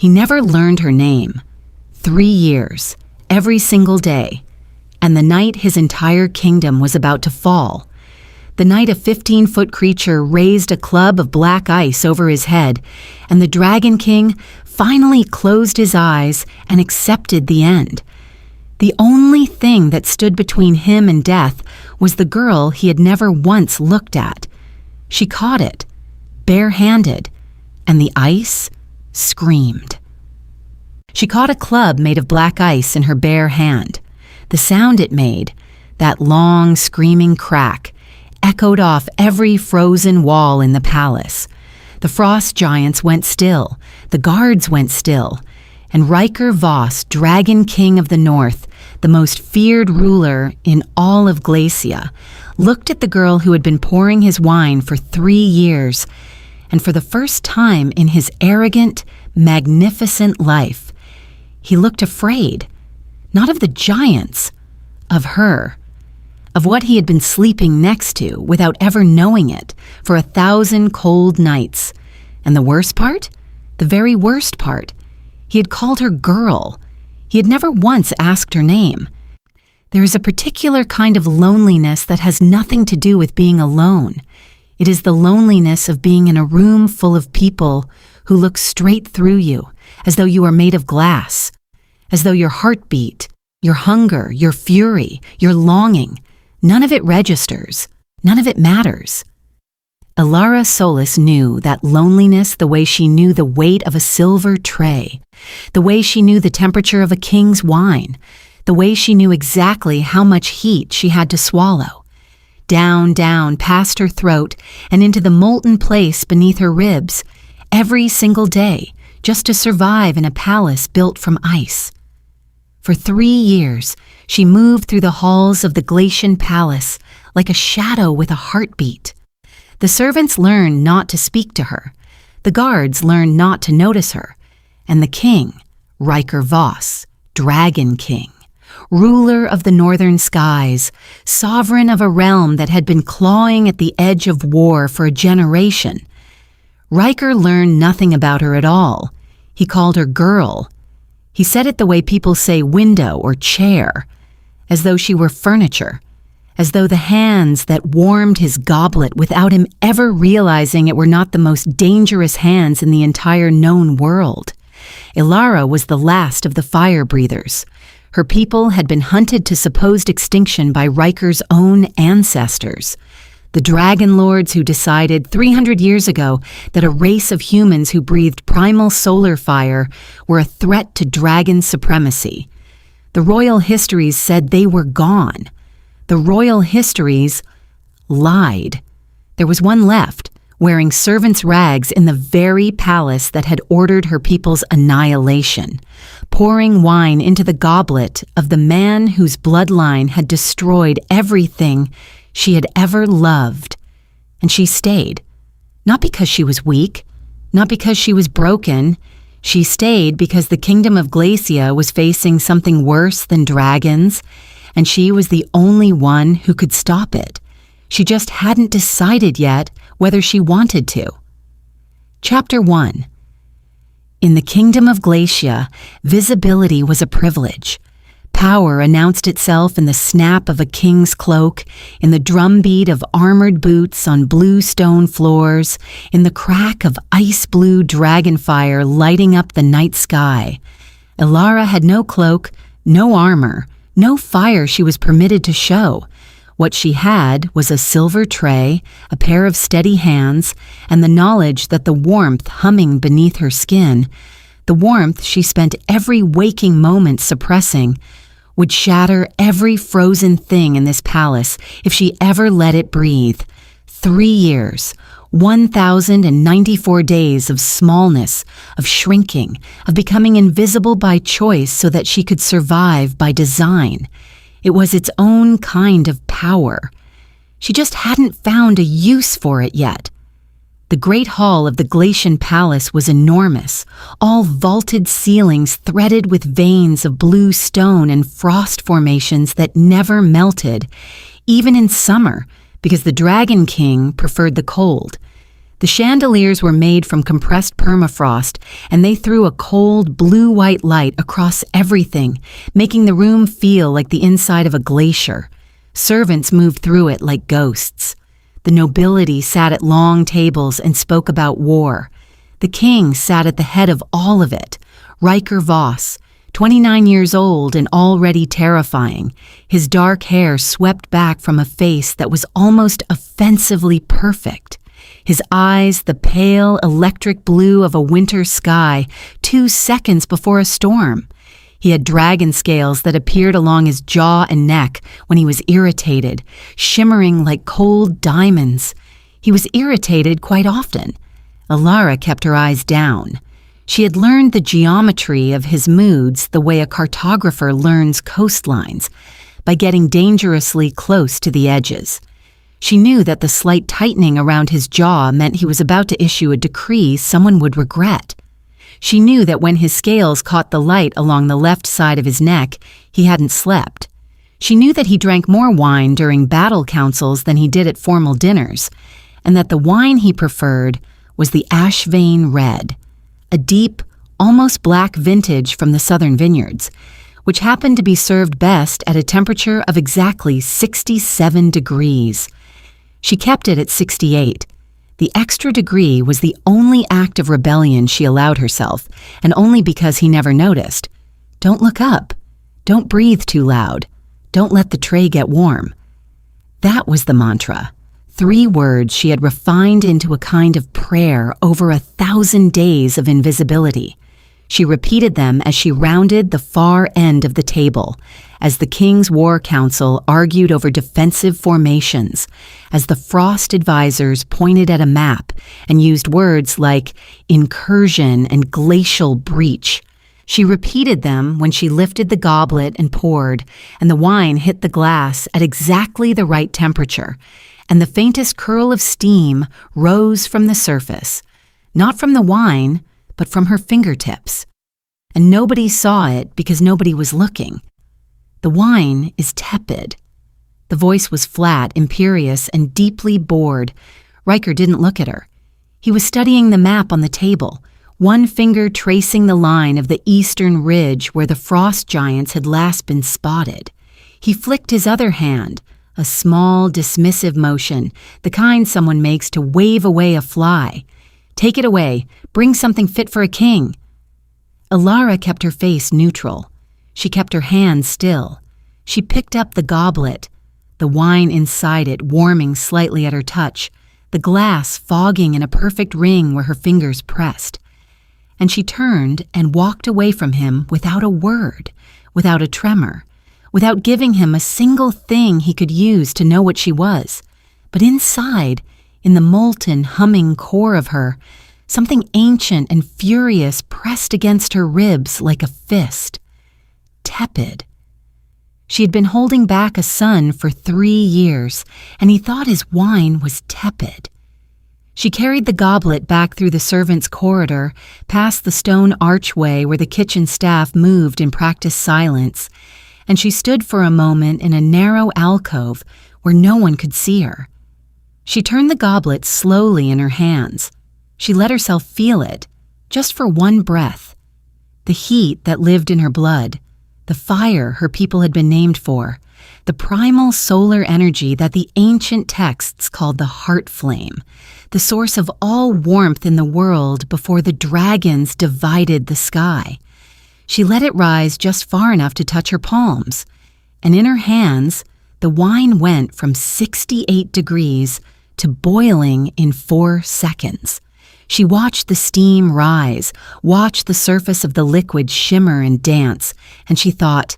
He never learned her name. 3 years, every single day, and the night his entire kingdom was about to fall. The night a 15-foot creature raised a club of black ice over his head, and the Dragon King finally closed his eyes and accepted the end. The only thing that stood between him and death was the girl he had never once looked at. She caught it, bare-handed, and the ice screamed. She caught a club made of black ice in her bare hand. The sound it made, that long, screaming crack, echoed off every frozen wall in the palace. The frost giants went still, the guards went still, and Riker Voss, Dragon King of the North, the most feared ruler in all of Glacia, looked at the girl who had been pouring his wine for 3 years, and for the first time in his arrogant, magnificent life, he looked afraid, not of the giants, of her, of what he had been sleeping next to without ever knowing it for 1,000 cold nights. And the worst part? The very worst part. He had called her girl. He had never once asked her name. There is a particular kind of loneliness that has nothing to do with being alone. It is the loneliness of being in a room full of people who look straight through you, as though you are made of glass, as though your heartbeat, your hunger, your fury, your longing, none of it registers, none of it matters. Elara Solis knew that loneliness the way she knew the weight of a silver tray, the way she knew the temperature of a king's wine, the way she knew exactly how much heat she had to swallow. Down, down, past her throat, and into the molten place beneath her ribs, every single day, just to survive in a palace built from ice. For 3 years, she moved through the halls of the Glacian palace like a shadow with a heartbeat. The servants learned not to speak to her. The guards learned not to notice her. And the king, Riker Voss, Dragon King, ruler of the northern skies, sovereign of a realm that had been clawing at the edge of war for a generation. Riker learned nothing about her at all. He called her girl. He said it the way people say window or chair, as though she were furniture, as though the hands that warmed his goblet without him ever realizing it were not the most dangerous hands in the entire known world. Elara was the last of the fire breathers. Her people had been hunted to supposed extinction by Riker's own ancestors, the dragon lords who decided 300 years ago that a race of humans who breathed primal solar fire were a threat to dragon supremacy. The royal histories said they were gone. The royal histories lied. There was one left, wearing servants' rags in the very palace that had ordered her people's annihilation, pouring wine into the goblet of the man whose bloodline had destroyed everything she had ever loved. And she stayed, not because she was weak, not because she was broken. She stayed because the kingdom of Glacia was facing something worse than dragons, and she was the only one who could stop it. She just hadn't decided yet whether she wanted to. Chapter 1. In the kingdom of Glacia, visibility was a privilege. Power announced itself in the snap of a king's cloak, in the drumbeat of armored boots on blue stone floors, in the crack of ice-blue dragonfire lighting up the night sky. Elara had no cloak, no armor, no fire she was permitted to show. What she had was a silver tray, a pair of steady hands, and the knowledge that the warmth humming beneath her skin, the warmth she spent every waking moment suppressing, would shatter every frozen thing in this palace if she ever let it breathe. 3 years, 1,094 days of smallness, of shrinking, of becoming invisible by choice so that she could survive by design. It was its own kind of power. She just hadn't found a use for it yet. The great hall of the Glacian palace was enormous, all vaulted ceilings threaded with veins of blue stone and frost formations that never melted, even in summer, because the Dragon King preferred the cold. The chandeliers were made from compressed permafrost, and they threw a cold, blue-white light across everything, making the room feel like the inside of a glacier. Servants moved through it like ghosts. The nobility sat at long tables and spoke about war. The king sat at the head of all of it, Riker Voss, 29 years old and already terrifying, his dark hair swept back from a face that was almost offensively perfect. His eyes the pale, electric blue of a winter sky 2 seconds before a storm. He had dragon scales that appeared along his jaw and neck when he was irritated, shimmering like cold diamonds. He was irritated quite often. Alara kept her eyes down. She had learned the geometry of his moods the way a cartographer learns coastlines, by getting dangerously close to the edges. She knew that the slight tightening around his jaw meant he was about to issue a decree someone would regret. She knew that when his scales caught the light along the left side of his neck, he hadn't slept. She knew that he drank more wine during battle councils than he did at formal dinners, and that the wine he preferred was the Ashvane Red, a deep, almost black vintage from the southern vineyards, which happened to be served best at a temperature of exactly 67 degrees. She kept it at 68. The extra degree was the only act of rebellion she allowed herself, and only because he never noticed. Don't look up. Don't breathe too loud. Don't let the tray get warm. That was the mantra. 3 words she had refined into a kind of prayer over 1,000 days of invisibility. She repeated them as she rounded the far end of the table, as the King's War Council argued over defensive formations, as the Frost advisors pointed at a map and used words like incursion and glacial breach. She repeated them when she lifted the goblet and poured, and the wine hit the glass at exactly the right temperature, and the faintest curl of steam rose from the surface, not from the wine, but from her fingertips. And nobody saw it because nobody was looking. The wine is tepid. The voice was flat, imperious, and deeply bored. Riker didn't look at her. He was studying the map on the table, one finger tracing the line of the eastern ridge where the frost giants had last been spotted. He flicked his other hand, a small, dismissive motion, the kind someone makes to wave away a fly. Take it away. Bring something fit for a king. Alara kept her face neutral. She kept her hands still. She picked up the goblet, the wine inside it warming slightly at her touch, the glass fogging in a perfect ring where her fingers pressed. And she turned and walked away from him without a word, without a tremor, without giving him a single thing he could use to know what she was. But inside, in the molten, humming core of her, something ancient and furious pressed against her ribs like a fist. Tepid. She had been holding back a son for 3 years, and he thought his wine was tepid. She carried the goblet back through the servants' corridor, past the stone archway where the kitchen staff moved in practiced silence, and she stood for a moment in a narrow alcove where no one could see her. She turned the goblet slowly in her hands. She let herself feel it, just for one breath. The heat that lived in her blood, the fire her people had been named for, the primal solar energy that the ancient texts called the heart flame, the source of all warmth in the world before the dragons divided the sky. She let it rise just far enough to touch her palms, and in her hands, the wine went from 68 degrees to boiling in 4 seconds. She watched the steam rise, watched the surface of the liquid shimmer and dance, and she thought,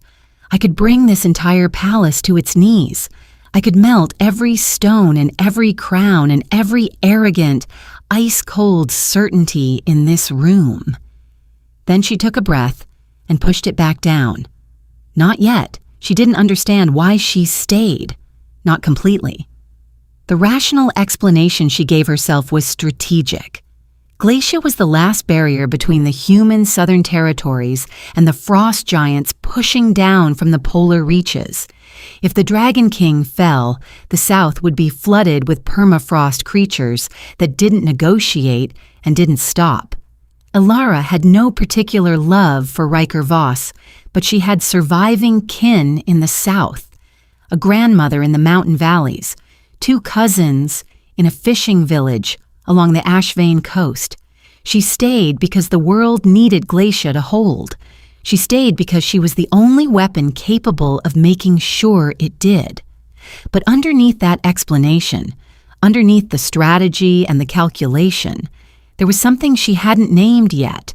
I could bring this entire palace to its knees. I could melt every stone and every crown and every arrogant, ice-cold certainty in this room. Then she took a breath and pushed it back down. Not yet. She didn't understand why she stayed. Not completely. The rational explanation she gave herself was strategic. Glacia was the last barrier between the human southern territories and the frost giants pushing down from the polar reaches. If the Dragon King fell, the south would be flooded with permafrost creatures that didn't negotiate and didn't stop. Elara had no particular love for Riker Voss, but she had surviving kin in the south, a grandmother in the mountain valleys, 2 cousins in a fishing village along the Ashvane coast. She stayed because the world needed Glacia to hold. She stayed because she was the only weapon capable of making sure it did. But underneath that explanation, underneath the strategy and the calculation, there was something she hadn't named yet.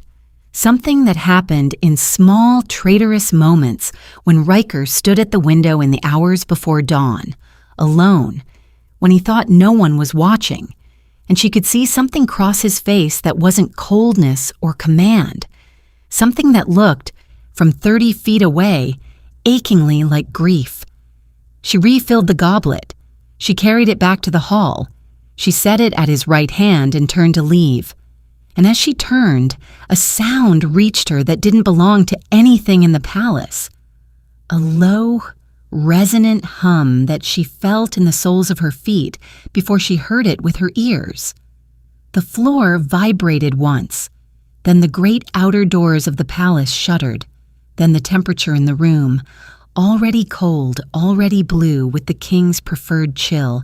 Something that happened in small, traitorous moments when Riker stood at the window in the hours before dawn, alone, when he thought no one was watching, and she could see something cross his face that wasn't coldness or command, something that looked, from 30 feet away, achingly like grief. She refilled the goblet. She carried it back to the hall. She set it at his right hand and turned to leave. And as she turned, a sound reached her that didn't belong to anything in the palace. A low, resonant hum that she felt in the soles of her feet before she heard it with her ears. The floor vibrated once. Then the great outer doors of the palace shuddered. Then the temperature in the room, already cold, already blue with the king's preferred chill,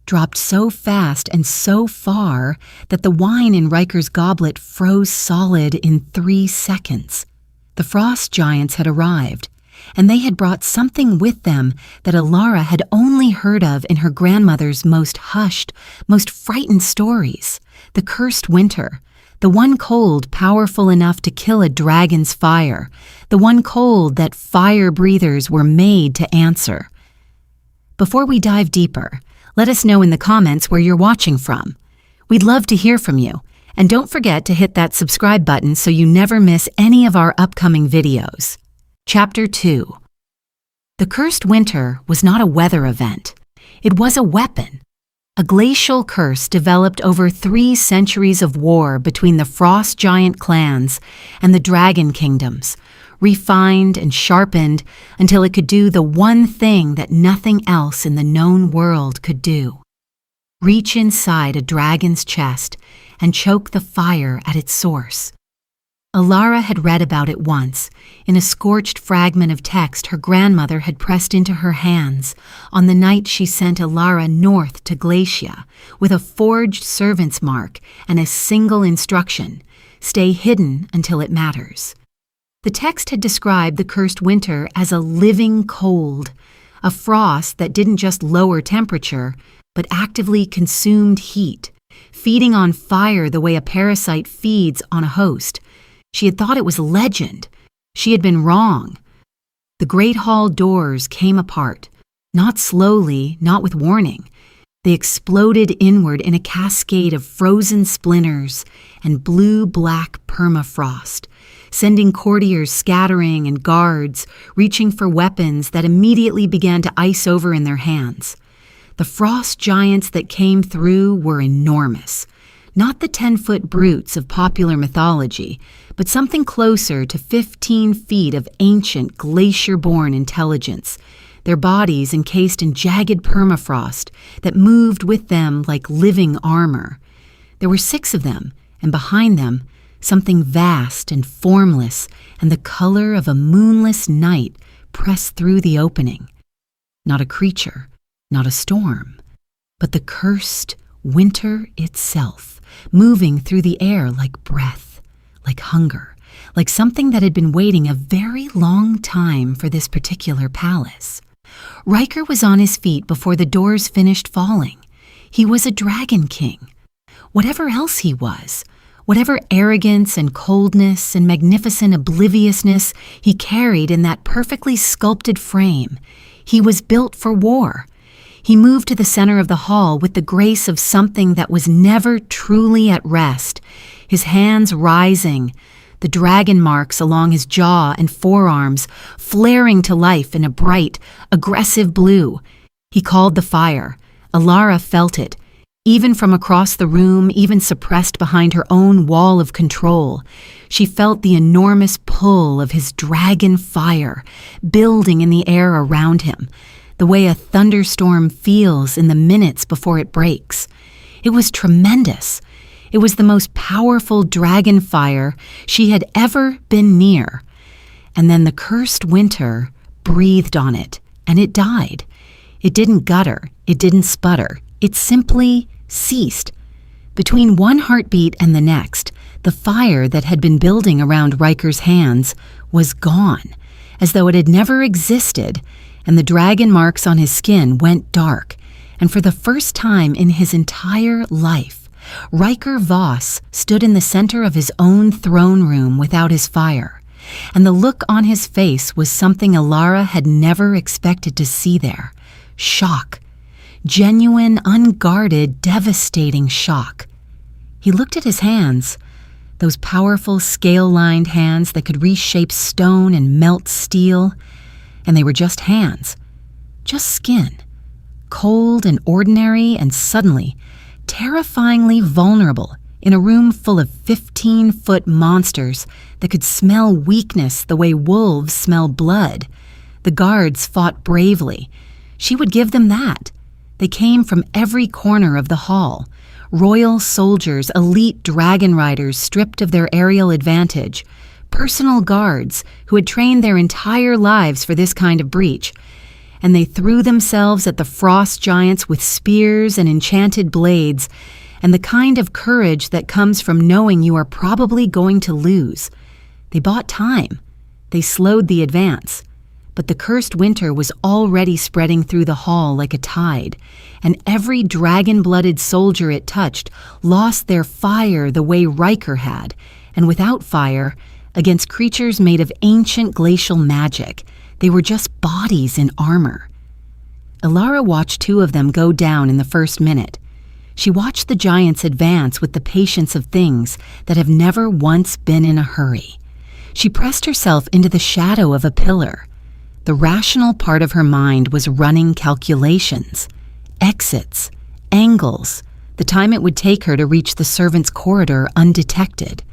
dropped so fast and so far that the wine in Riker's goblet froze solid in 3 seconds. The frost giants had arrived, and they had brought something with them that Elara had only heard of in her grandmother's most hushed, most frightened stories. The cursed winter, the one cold powerful enough to kill a dragon's fire, the one cold that fire breathers were made to answer. Before we dive deeper, let us know in the comments where you're watching from. We'd love to hear from you, and don't forget to hit that subscribe button so you never miss any of our upcoming videos. Chapter 2. The cursed winter was not a weather event. It was a weapon. A glacial curse developed over 3 centuries of war between the frost giant clans and the dragon kingdoms, refined and sharpened until it could do the one thing that nothing else in the known world could do: reach inside a dragon's chest and choke the fire at its source. Elara had read about it once, in a scorched fragment of text her grandmother had pressed into her hands on the night she sent Elara north to Glacia with a forged servant's mark and a single instruction: stay hidden until it matters. The text had described the cursed winter as a living cold, a frost that didn't just lower temperature, but actively consumed heat, feeding on fire the way a parasite feeds on a host. She had thought it was legend. She had been wrong. The great hall doors came apart, not slowly, not with warning. They exploded inward in a cascade of frozen splinters and blue-black permafrost, sending courtiers scattering and guards reaching for weapons that immediately began to ice over in their hands. The frost giants that came through were enormous. Not the 10-foot brutes of popular mythology, but something closer to 15 feet of ancient glacier-born intelligence, their bodies encased in jagged permafrost that moved with them like living armor. There were 6 of them, and behind them, something vast and formless and the color of a moonless night pressed through the opening. Not a creature, not a storm, but the cursed winter itself, moving through the air like breath, like hunger, like something that had been waiting a very long time for this particular palace. Riker was on his feet before the doors finished falling. He was a dragon king. Whatever else he was, whatever arrogance and coldness and magnificent obliviousness he carried in that perfectly sculpted frame, he was built for war. He moved to the center of the hall with the grace of something that was never truly at rest, his hands rising, the dragon marks along his jaw and forearms flaring to life in a bright, aggressive blue. He called the fire. Elara felt it. Even from across the room, even suppressed behind her own wall of control, she felt the enormous pull of his dragon fire building in the air around him, the way a thunderstorm feels in the minutes before it breaks. It was tremendous. It was the most powerful dragon fire she had ever been near. And then the cursed winter breathed on it, and it died. It didn't gutter. It didn't sputter. It simply ceased. Between one heartbeat and the next, the fire that had been building around Riker's hands was gone, as though it had never existed, and the dragon marks on his skin went dark. And for the first time in his entire life, Riker Voss stood in the center of his own throne room without his fire, and the look on his face was something Alara had never expected to see there. Shock. Genuine, unguarded, devastating shock. He looked at his hands, those powerful, scale-lined hands that could reshape stone and melt steel, and they were just hands, just skin, cold and ordinary and suddenly, terrifyingly vulnerable in a room full of 15-foot monsters that could smell weakness the way wolves smell blood. The guards fought bravely. She would give them that. They came from every corner of the hall. Royal soldiers, elite dragon riders stripped of their aerial advantage, personal guards who had trained their entire lives for this kind of breach, and they threw themselves at the frost giants with spears and enchanted blades, and the kind of courage that comes from knowing you are probably going to lose. They bought time. They slowed the advance. But the cursed winter was already spreading through the hall like a tide, and every dragon-blooded soldier it touched lost their fire the way Riker had, and without fire, against creatures made of ancient glacial magic, they were just bodies in armor. Alara watched 2 of them go down in the first minute. She watched the giants advance with the patience of things that have never once been in a hurry. She pressed herself into the shadow of a pillar. The rational part of her mind was running calculations, exits, angles, the time it would take her to reach the servants' corridor undetected.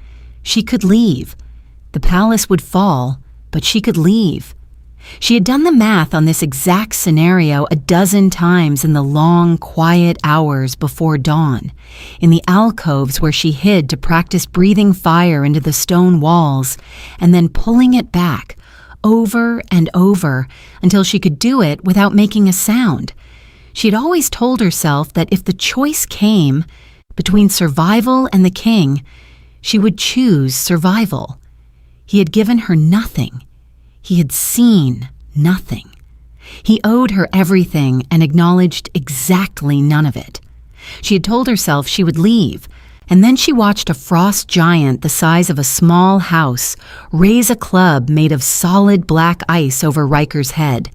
She could leave. The palace would fall, but she could leave. She had done the math on this exact scenario a dozen times in the long, quiet hours before dawn, in the alcoves where she hid to practice breathing fire into the stone walls and then pulling it back, over and over, until she could do it without making a sound. She had always told herself that if the choice came between survival and the king, she would choose survival. He had given her nothing. He had seen nothing. He owed her everything and acknowledged exactly none of it. She had told herself she would leave, and then she watched a frost giant the size of a small house raise a club made of solid black ice over Riker's head.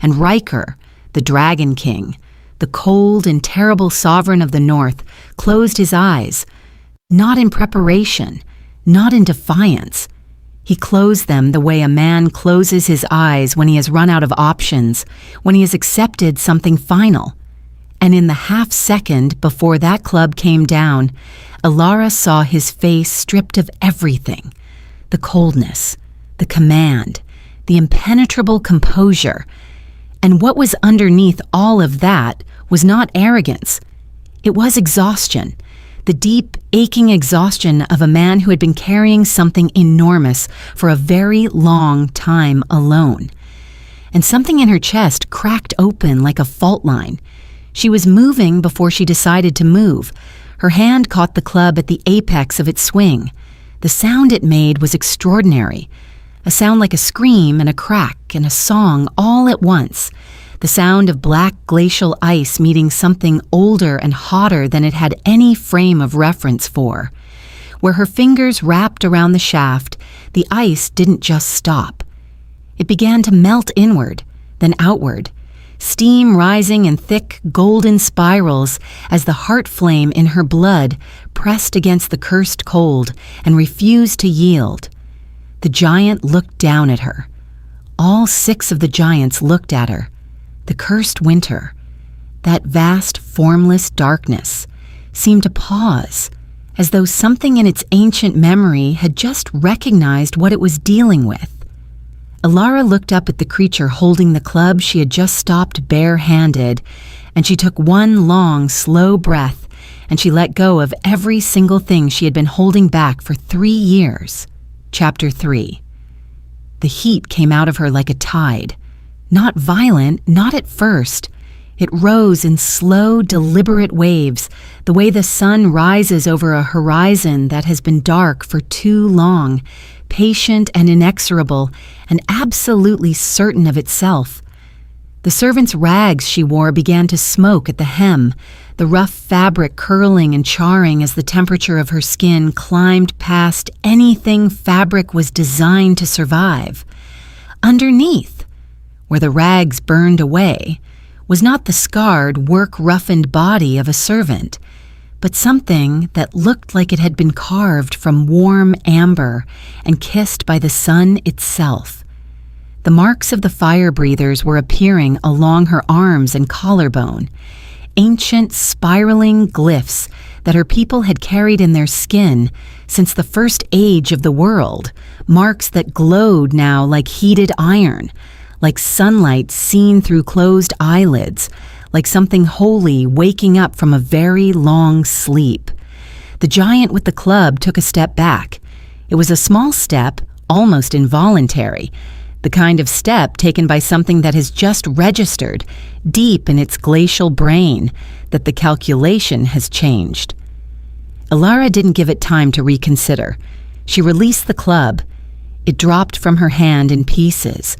And Riker, the Dragon King, the cold and terrible sovereign of the North, closed his eyes, not in preparation, not in defiance. He closed them the way a man closes his eyes when he has run out of options, when he has accepted something final. And in the half-second before that club came down, Alara saw his face stripped of everything. The coldness, the command, the impenetrable composure. And what was underneath all of that was not arrogance. It was exhaustion, the deep, aching exhaustion of a man who had been carrying something enormous for a very long time alone. And something in her chest cracked open like a fault line. She was moving before she decided to move. Her hand caught the club at the apex of its swing. The sound it made was extraordinary. A sound like a scream and a crack and a song all at once. The sound of black glacial ice meeting something older and hotter than it had any frame of reference for. Where her fingers wrapped around the shaft, the ice didn't just stop. It began to melt inward, then outward, steam rising in thick golden spirals as the heart flame in her blood pressed against the cursed cold and refused to yield. The giant looked down at her. All 6 of the giants looked at her. The cursed winter, that vast formless darkness, seemed to pause, as though something in its ancient memory had just recognized what it was dealing with. Elara looked up at the creature holding the club she had just stopped bare-handed, and she took one long, slow breath, and she let go of every single thing she had been holding back for 3 years. Chapter 3. The heat came out of her like a tide. Not violent, not at first. It rose in slow, deliberate waves, the way the sun rises over a horizon that has been dark for too long, patient and inexorable, and absolutely certain of itself. The servant's rags she wore began to smoke at the hem, the rough fabric curling and charring as the temperature of her skin climbed past anything fabric was designed to survive. Underneath, where the rags burned away, was not the scarred, work-roughened body of a servant, but something that looked like it had been carved from warm amber and kissed by the sun itself. The marks of the fire breathers were appearing along her arms and collarbone, ancient spiraling glyphs that her people had carried in their skin since the first age of the world, marks that glowed now like heated iron, like sunlight seen through closed eyelids, like something holy waking up from a very long sleep. The giant with the club took a step back. It was a small step, almost involuntary, the kind of step taken by something that has just registered, deep in its glacial brain, that the calculation has changed. Elara didn't give it time to reconsider. She released the club. It dropped from her hand in pieces,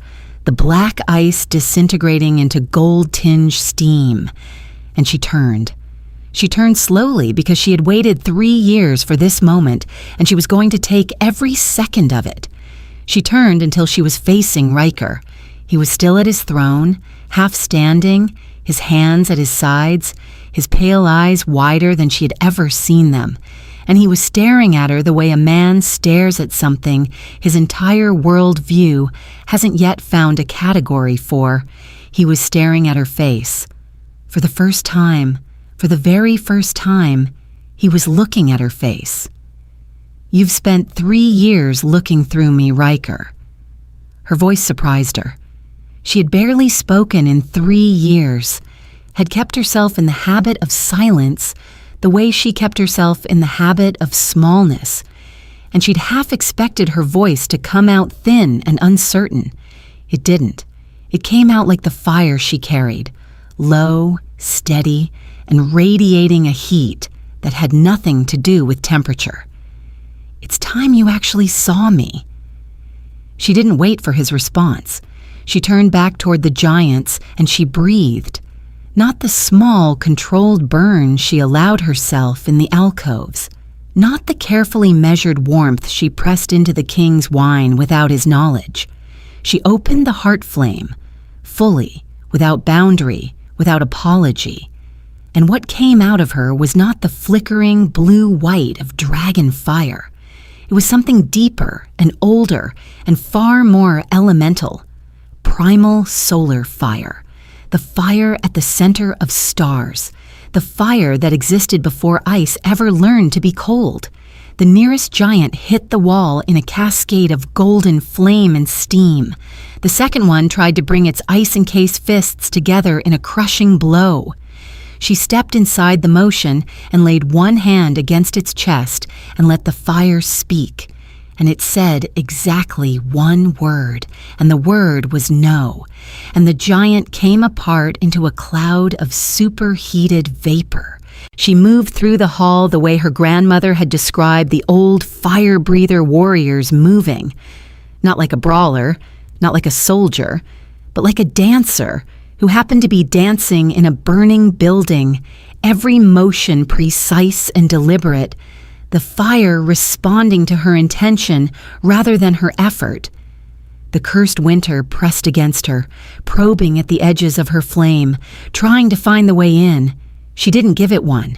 the black ice disintegrating into gold-tinged steam, and she turned. She turned slowly because she had waited 3 years for this moment, and she was going to take every second of it. She turned until she was facing Riker. He was still at his throne, half standing, his hands at his sides, his pale eyes wider than she had ever seen them, and he was staring at her the way a man stares at something his entire world view hasn't yet found a category for. He was staring at her face. For the first time, for the very first time, he was looking at her face. "You've spent 3 years looking through me, Riker." Her voice surprised her. She had barely spoken in 3 years, had kept herself in the habit of silence the way she kept herself in the habit of smallness, and she'd half expected her voice to come out thin and uncertain. It didn't. It came out like the fire she carried, low, steady, and radiating a heat that had nothing to do with temperature. "It's time you actually saw me." She didn't wait for his response. She turned back toward the giants and she breathed. Not the small, controlled burn she allowed herself in the alcoves. Not the carefully measured warmth she pressed into the king's wine without his knowledge. She opened the heart flame, fully, without boundary, without apology. And what came out of her was not the flickering blue-white of dragon fire. It was something deeper and older and far more elemental. Primal solar fire. The fire at the center of stars. The fire that existed before ice ever learned to be cold. The nearest giant hit the wall in a cascade of golden flame and steam. The second one tried to bring its ice-encased fists together in a crushing blow. She stepped inside the motion and laid one hand against its chest and let the fire speak. And it said exactly one word, and the word was no. And the giant came apart into a cloud of superheated vapor. She moved through the hall the way her grandmother had described the old fire-breather warriors moving. Not like a brawler, not like a soldier, but like a dancer who happened to be dancing in a burning building, every motion precise and deliberate, the fire responding to her intention rather than her effort. The cursed winter pressed against her, probing at the edges of her flame, trying to find the way in. She didn't give it one.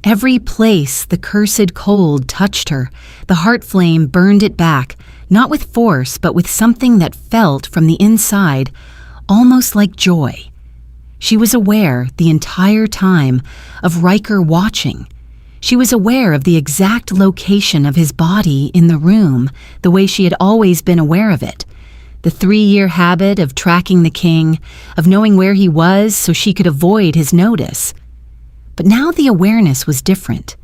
Every place the cursed cold touched her, the heart flame burned it back, not with force, but with something that felt from the inside, almost like joy. She was aware the entire time of Riker watching, She was aware of the exact location of his body in the room, the way she had always been aware of it. The 3-year habit of tracking the king, of knowing where he was so she could avoid his notice. But now the awareness was different.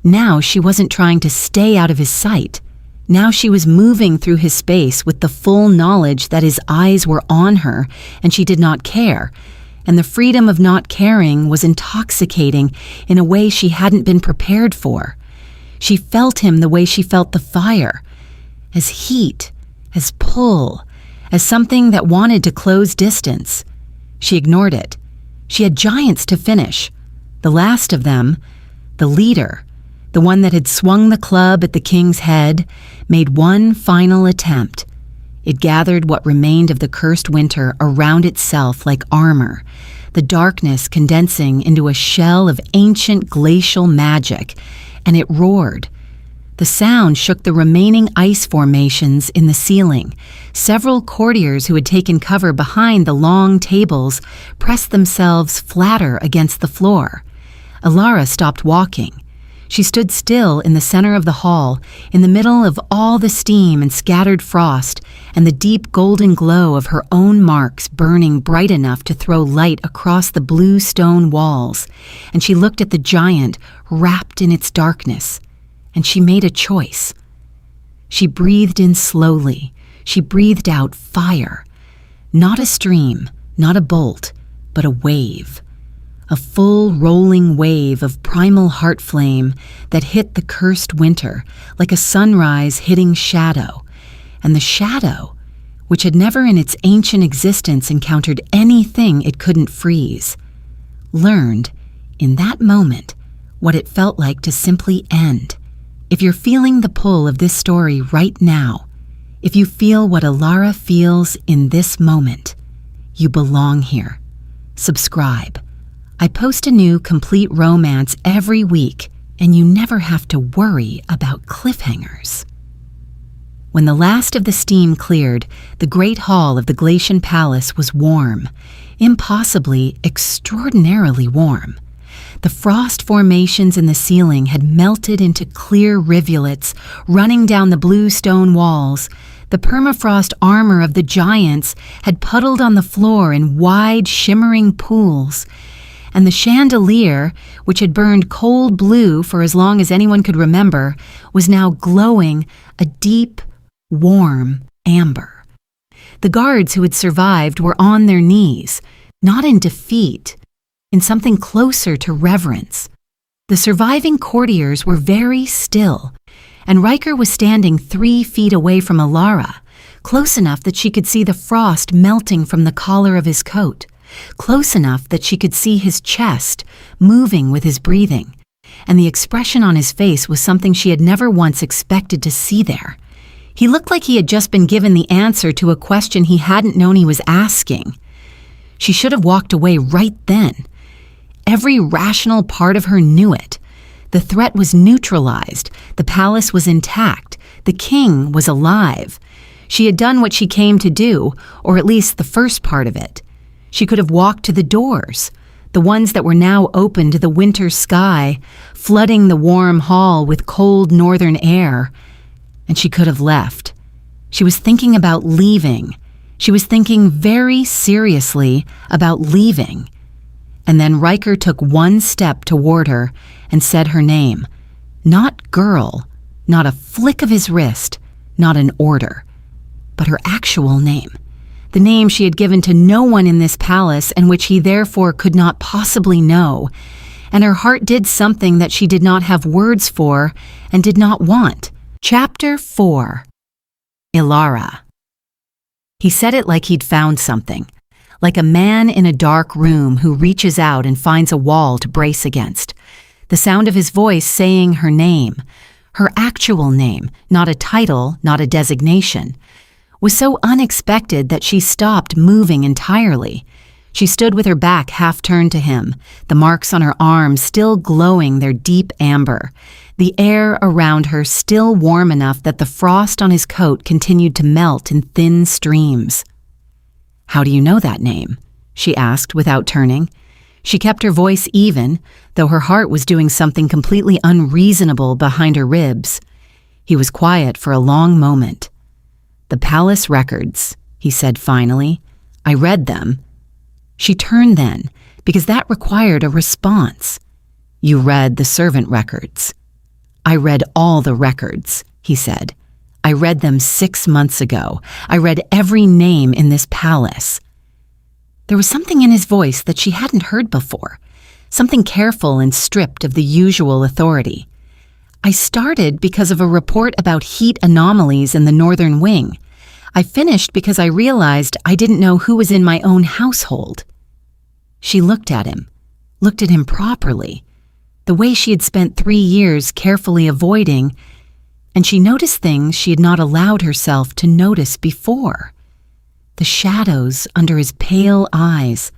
Now she wasn't trying to stay out of his sight. Now she was moving through his space with the full knowledge that his eyes were on her and she did not care, and the freedom of not caring was intoxicating in a way she hadn't been prepared for. She felt him the way she felt the fire, as heat, as pull, as something that wanted to close distance. She ignored it. She had giants to finish. The last of them, the leader, the one that had swung the club at the king's head, made one final attempt. It gathered what remained of the cursed winter around itself like armor, the darkness condensing into a shell of ancient glacial magic, and it roared. The sound shook the remaining ice formations in the ceiling. Several courtiers who had taken cover behind the long tables pressed themselves flatter against the floor. Alara stopped walking. She stood still in the center of the hall, in the middle of all the steam and scattered frost, and the deep golden glow of her own marks burning bright enough to throw light across the blue stone walls. And she looked at the giant, wrapped in its darkness, and she made a choice. She breathed in slowly. She breathed out fire. Not a stream, not a bolt, but a wave. A full rolling wave of primal heart flame that hit the cursed winter like a sunrise hitting shadow. And the shadow, which had never in its ancient existence encountered anything it couldn't freeze, learned, in that moment, what it felt like to simply end. If you're feeling the pull of this story right now, if you feel what Alara feels in this moment, you belong here. Subscribe. I post a new complete romance every week, and you never have to worry about cliffhangers. When the last of the steam cleared, the great hall of the Glacian Palace was warm, impossibly, extraordinarily warm. The frost formations in the ceiling had melted into clear rivulets running down the blue stone walls. The permafrost armor of the giants had puddled on the floor in wide, shimmering pools, and the chandelier, which had burned cold blue for as long as anyone could remember, was now glowing a deep, warm amber. The guards who had survived were on their knees, not in defeat, in something closer to reverence. The surviving courtiers were very still, and Riker was standing 3 feet away from Alara, close enough that she could see the frost melting from the collar of his coat, close enough that she could see his chest moving with his breathing, and the expression on his face was something she had never once expected to see there. He looked like he had just been given the answer to a question he hadn't known he was asking. She should have walked away right then. Every rational part of her knew it. The threat was neutralized. The palace was intact. The king was alive. She had done what she came to do, or at least the first part of it. She could have walked to the doors, the ones that were now open to the winter sky, flooding the warm hall with cold northern air, and she could have left. She was thinking about leaving. She was thinking very seriously about leaving. And then Riker took one step toward her and said her name. Not girl, not a flick of his wrist, not an order, but her actual name. The name she had given to no one in this palace and which he therefore could not possibly know. And her heart did something that she did not have words for and did not want. Chapter 4. Ilara. He said it like he'd found something, like a man in a dark room who reaches out and finds a wall to brace against. The sound of his voice saying her name, her actual name, not a title, not a designation, was so unexpected that she stopped moving entirely. She stood with her back half turned to him, the marks on her arms still glowing their deep amber, the air around her still warm enough that the frost on his coat continued to melt in thin streams. "How do you know that name?" she asked without turning. She kept her voice even, though her heart was doing something completely unreasonable behind her ribs. He was quiet for a long moment. "The palace records," he said finally. "I read them." She turned then, because that required a response. "You read the servant records." "I read all the records," he said. "I read them 6 months ago. I read every name in this palace." There was something in his voice that she hadn't heard before, something careful and stripped of the usual authority. "I started because of a report about heat anomalies in the northern wing. I finished because I realized I didn't know who was in my own household." She looked at him properly, the way she had spent 3 years carefully avoiding, and she noticed things she had not allowed herself to notice before. The shadows under his pale eyes,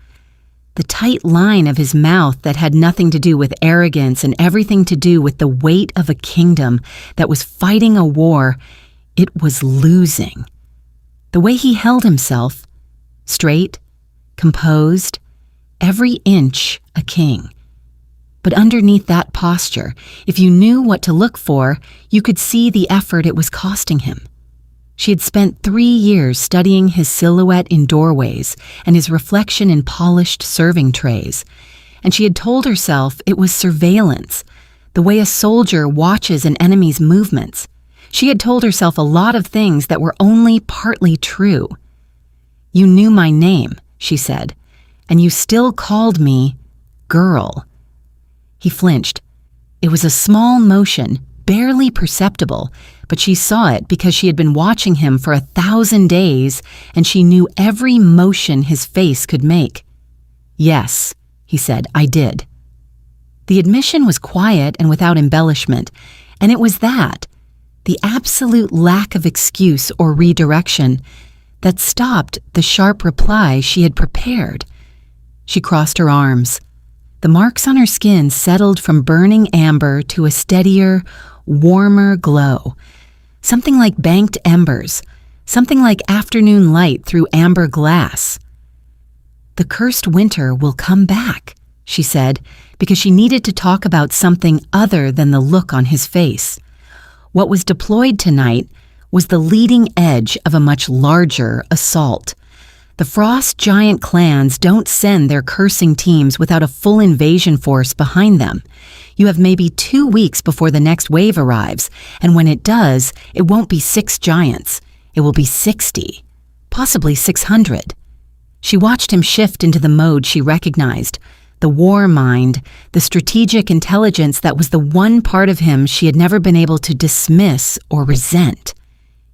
the tight line of his mouth that had nothing to do with arrogance and everything to do with the weight of a kingdom that was fighting a war it was losing. The way he held himself, straight, composed, every inch a king. But underneath that posture, if you knew what to look for, you could see the effort it was costing him. She had spent 3 years studying his silhouette in doorways and his reflection in polished serving trays, and she had told herself it was surveillance, the way a soldier watches an enemy's movements. She had told herself a lot of things that were only partly true. "You knew my name," she said, "and you still called me girl." He flinched. It was a small motion, barely perceptible, but she saw it because she had been watching him for 1,000 days, and she knew every motion his face could make. "Yes," he said, "I did." The admission was quiet and without embellishment, and it was that, the absolute lack of excuse or redirection, that stopped the sharp reply she had prepared. She crossed her arms. The marks on her skin settled from burning amber to a steadier, warmer glow. Something like banked embers, something like afternoon light through amber glass. "The cursed winter will come back," she said, because she needed to talk about something other than the look on his face. What was deployed tonight was the leading edge of a much larger assault. The Frost Giant clans don't send their cursing teams without a full invasion force behind them. You have maybe 2 weeks before the next wave arrives, and when it does, it won't be 6 giants. It will be 60, possibly 600. She watched him shift into the mode she recognized, the war mind, the strategic intelligence that was the one part of him she had never been able to dismiss or resent.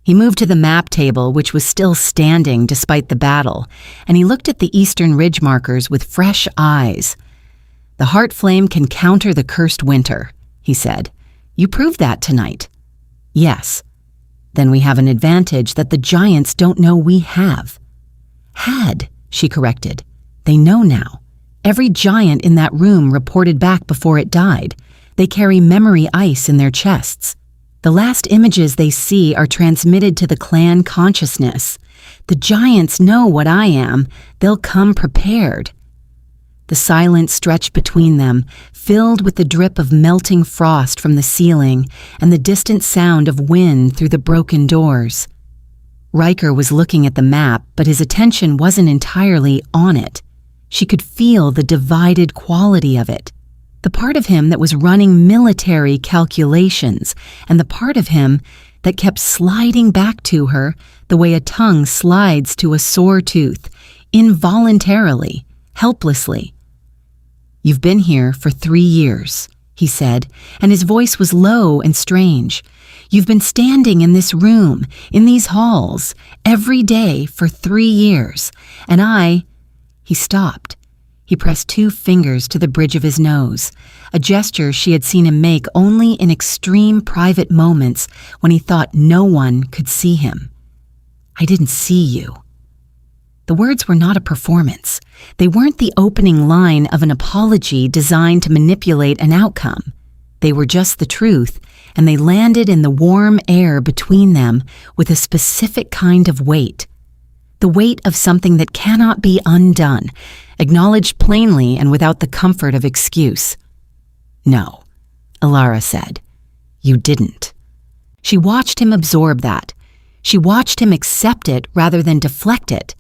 He moved to the map table, which was still standing despite the battle, and he looked at the eastern ridge markers with fresh eyes. "The heart flame can counter the cursed winter," he said. "You proved that tonight." "Yes." "Then we have an advantage that the giants don't know we have." "Had," she corrected. "They know now. Every giant in that room reported back before it died. They carry memory ice in their chests. The last images they see are transmitted to the clan consciousness. The giants know what I am. They'll come prepared." The silence stretched between them, filled with the drip of melting frost from the ceiling and the distant sound of wind through the broken doors. Riker was looking at the map, but his attention wasn't entirely on it. She could feel the divided quality of it. The part of him that was running military calculations, and the part of him that kept sliding back to her the way a tongue slides to a sore tooth, involuntarily, helplessly. "You've been here for 3 years, he said, and his voice was low and strange. "You've been standing in this room, in these halls, every day for 3 years, and He stopped. He pressed 2 fingers to the bridge of his nose, a gesture she had seen him make only in extreme private moments when he thought no one could see him. "I didn't see you." The words were not a performance. They weren't the opening line of an apology designed to manipulate an outcome. They were just the truth, and they landed in the warm air between them with a specific kind of weight. the weight of something that cannot be undone, acknowledged plainly and without the comfort of excuse. "No," Alara said. "You didn't." She watched him absorb that. She watched him accept it rather than deflect it.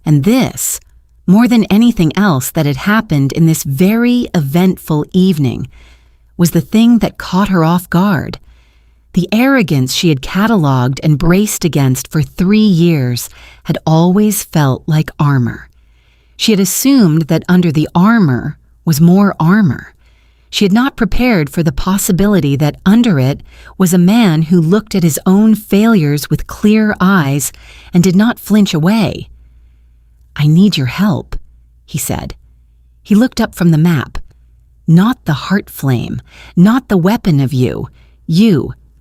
And this, more than anything else that had happened in this very eventful evening, was the thing that caught her off guard. The arrogance she had catalogued and braced against for 3 years had always felt like armor. She had assumed that under the armor was more armor. She had not prepared for the possibility that under it was a man who looked at his own failures with clear eyes and did not flinch away. "I need your help," he said. He looked up from the map. "Not the heart flame, not the weapon of you,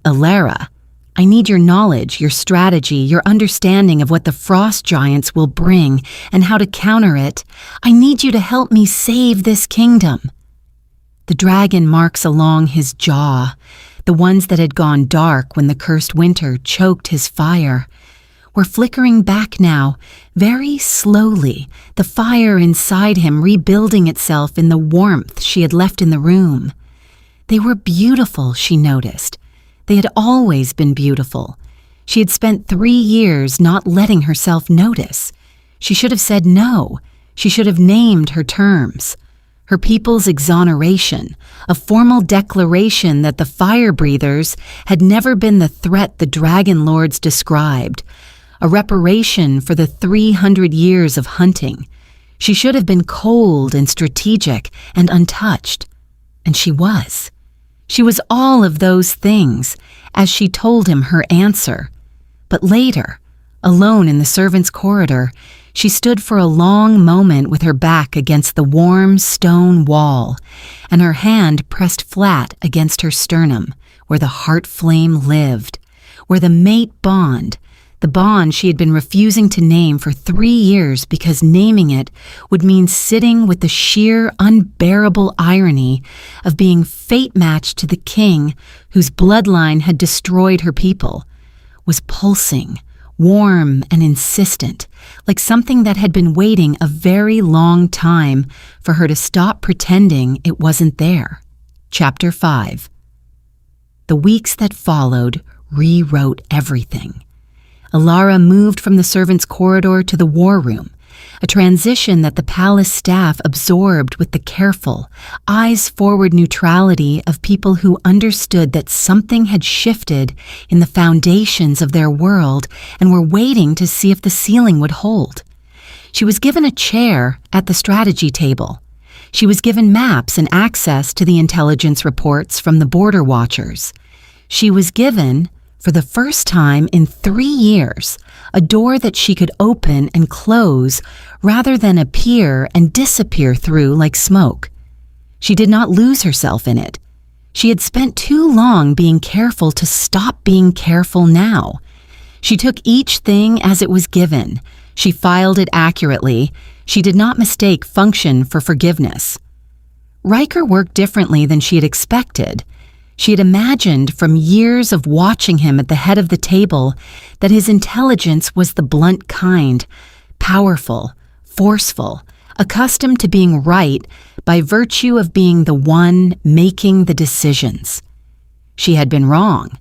Alara. I need your knowledge, your strategy, your understanding of what the frost giants will bring and how to counter it. I need you to help me save this kingdom." The dragon marks along his jaw, the ones that had gone dark when the cursed winter choked his fire, were flickering back now, very slowly, the fire inside him rebuilding itself in the warmth she had left in the room. They were beautiful, she noticed. They had always been beautiful. She had spent 3 years not letting herself notice. She should have said no. She should have named her terms. Her people's exoneration, a formal declaration that the fire breathers had never been the threat the dragon lords described, a reparation for the 300 years of hunting. She should have been cold and strategic and untouched. And she was. She was all of those things, as she told him her answer. But later, alone in the servants' corridor, she stood for a long moment with her back against the warm stone wall, and her hand pressed flat against her sternum, where the heart flame lived, where the mate bond, the bond she had been refusing to name for 3 years because naming it would mean sitting with the sheer, unbearable irony of being fate-matched to the king whose bloodline had destroyed her people, was pulsing, warm and insistent, like something that had been waiting a very long time for her to stop pretending it wasn't there. Chapter 5. The weeks that followed rewrote everything. Alara moved from the servants' corridor to the war room, a transition that the palace staff absorbed with the careful, eyes-forward neutrality of people who understood that something had shifted in the foundations of their world and were waiting to see if the ceiling would hold. She was given a chair at the strategy table. She was given maps and access to the intelligence reports from the border watchers. She was given, for the first time in 3 years, a door that she could open and close rather than appear and disappear through like smoke. She did not lose herself in it. She had spent too long being careful to stop being careful now. She took each thing as it was given. She filed it accurately. She did not mistake function for forgiveness. Riker worked differently than she had expected. She had imagined from years of watching him at the head of the table that his intelligence was the blunt kind, powerful, forceful, accustomed to being right by virtue of being the one making the decisions. She had been wrong.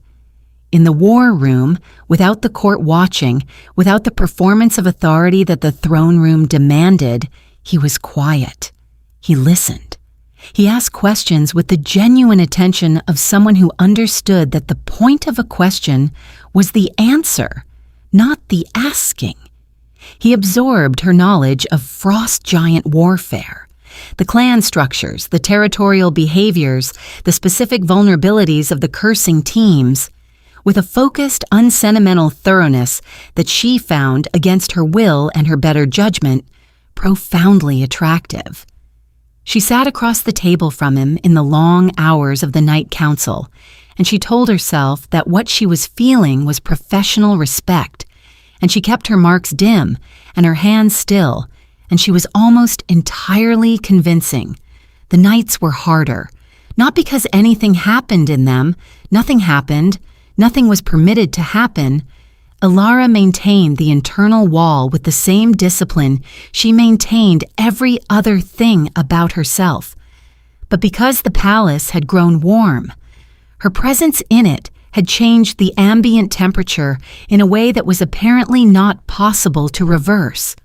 In the war room, without the court watching, without the performance of authority that the throne room demanded, he was quiet. He listened. He asked questions with the genuine attention of someone who understood that the point of a question was the answer, not the asking. He absorbed her knowledge of frost giant warfare, the clan structures, the territorial behaviors, the specific vulnerabilities of the cursing teams, with a focused, unsentimental thoroughness that she found, against her will and her better judgment, profoundly attractive. She sat across the table from him in the long hours of the night council, and she told herself that what she was feeling was professional respect, and she kept her marks dim and her hands still, and she was almost entirely convincing. The nights were harder, not because anything happened in them. Nothing happened. Nothing was permitted to happen. Ilara maintained the internal wall with the same discipline she maintained every other thing about herself. But because the palace had grown warm, her presence in it had changed the ambient temperature in a way that was apparently not possible to reverse.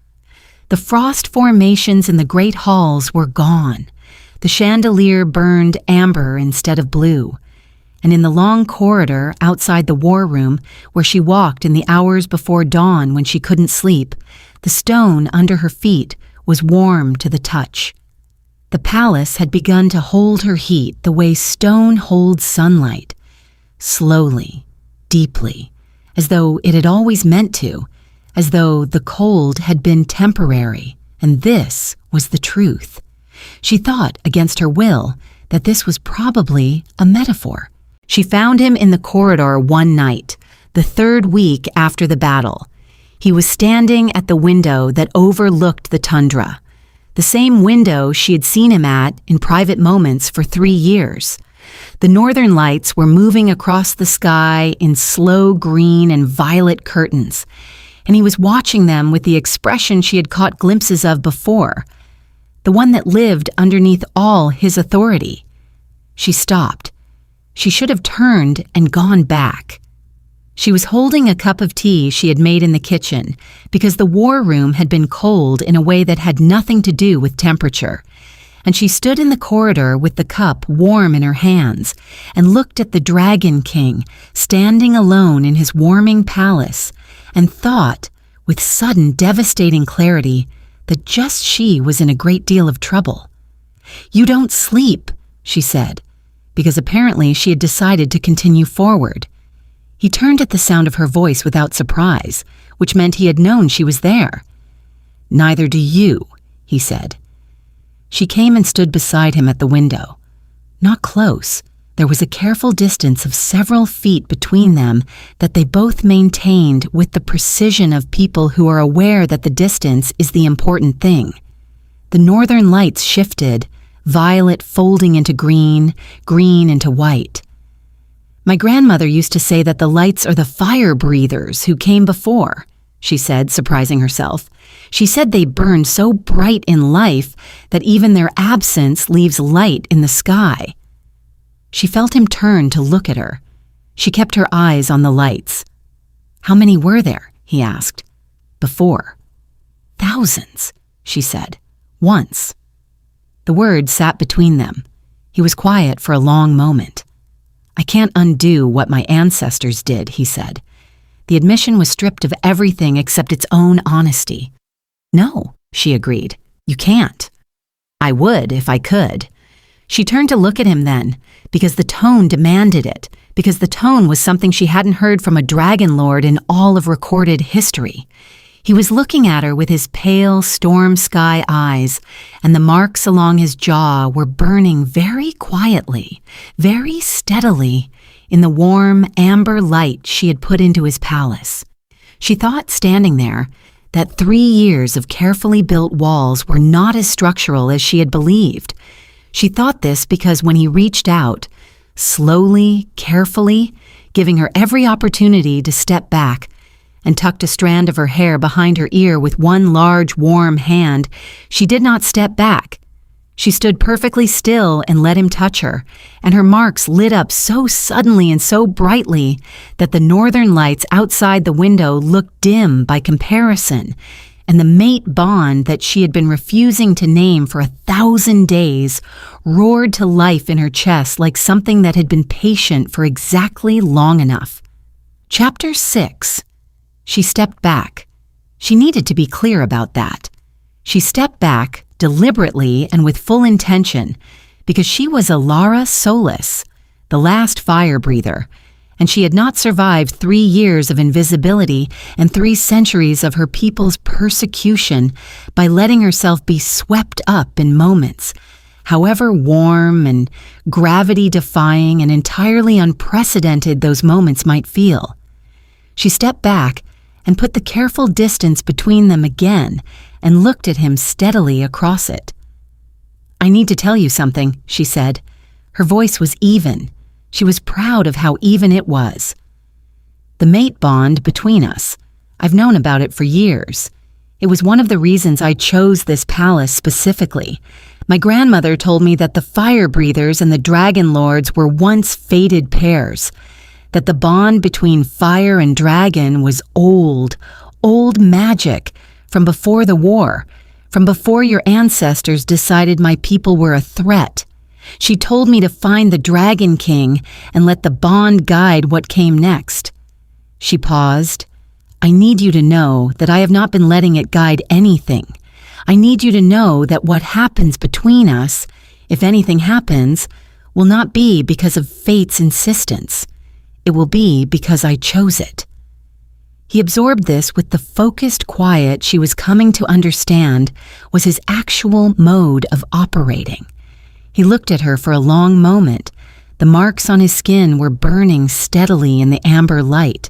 The frost formations in the great halls were gone. The chandelier burned amber instead of blue. And in the long corridor outside the war room, where she walked in the hours before dawn when she couldn't sleep, the stone under her feet was warm to the touch. The palace had begun to hold her heat the way stone holds sunlight, slowly, deeply, as though it had always meant to, as though the cold had been temporary, and this was the truth. She thought, against her will, that this was probably a metaphor. She found him in the corridor one night, the third week after the battle. He was standing at the window that overlooked the tundra, the same window she had seen him at in private moments for 3 years. The northern lights were moving across the sky in slow green and violet curtains, and he was watching them with the expression she had caught glimpses of before, the one that lived underneath all his authority. She stopped. She should have turned and gone back. She was holding a cup of tea she had made in the kitchen because the war room had been cold in a way that had nothing to do with temperature, and she stood in the corridor with the cup warm in her hands and looked at the Dragon King standing alone in his warming palace and thought, with sudden devastating clarity, that just she was in a great deal of trouble. "You don't sleep," she said, because apparently she had decided to continue forward. He turned at the sound of her voice without surprise, which meant he had known she was there. "Neither do you," he said. She came and stood beside him at the window. Not close. There was a careful distance of several feet between them that they both maintained with the precision of people who are aware that the distance is the important thing. The northern lights shifted, violet folding into green, green into white. "My grandmother used to say that the lights are the fire breathers who came before," she said, surprising herself. "She said they burn so bright in life that even their absence leaves light in the sky." She felt him turn to look at her. She kept her eyes on the lights. "How many were there?" he asked. "Before?" "Thousands," she said. "Once." The word sat between them. He was quiet for a long moment. "I can't undo what my ancestors did," he said. The admission was stripped of everything except its own honesty. "No," she agreed. "You can't." "I would if I could." She turned to look at him then, because the tone demanded it, because the tone was something she hadn't heard from a dragon lord in all of recorded history. He was looking at her with his pale storm sky eyes, and the marks along his jaw were burning very quietly, very steadily, in the warm amber light she had put into his palace. She thought, standing there, that 3 years of carefully built walls were not as structural as she had believed. She thought this because when he reached out, slowly, carefully, giving her every opportunity to step back, and tucked a strand of her hair behind her ear with one large, warm hand, she did not step back. She stood perfectly still and let him touch her, and her marks lit up so suddenly and so brightly that the northern lights outside the window looked dim by comparison, and the mate bond that she had been refusing to name for 1,000 days roared to life in her chest like something that had been patient for exactly long enough. Chapter 6. She stepped back. She needed to be clear about that. She stepped back, deliberately and with full intention, because she was Ilara Solis, the last fire breather, and she had not survived 3 years of invisibility and 3 centuries of her people's persecution by letting herself be swept up in moments, however warm and gravity-defying and entirely unprecedented those moments might feel. She stepped back and put the careful distance between them again and looked at him steadily across it. "I need to tell you something," she said. Her voice was even. She was proud of how even it was. The mate bond between us. I've known about it for years. It was one of the reasons I chose this palace specifically. My grandmother told me that the fire breathers and the dragon lords were once fated pairs, that the bond between fire and dragon was old magic from before the war, from before your ancestors decided my people were a threat. She told me to find the Dragon King and let the bond guide what came next. She paused. I need you to know that I have not been letting it guide anything. I need you to know that what happens between us, if anything happens, will not be because of fate's insistence. It will be because I chose it. He absorbed this with the focused quiet she was coming to understand was his actual mode of operating. He looked at her for a long moment. The marks on his skin were burning steadily in the amber light.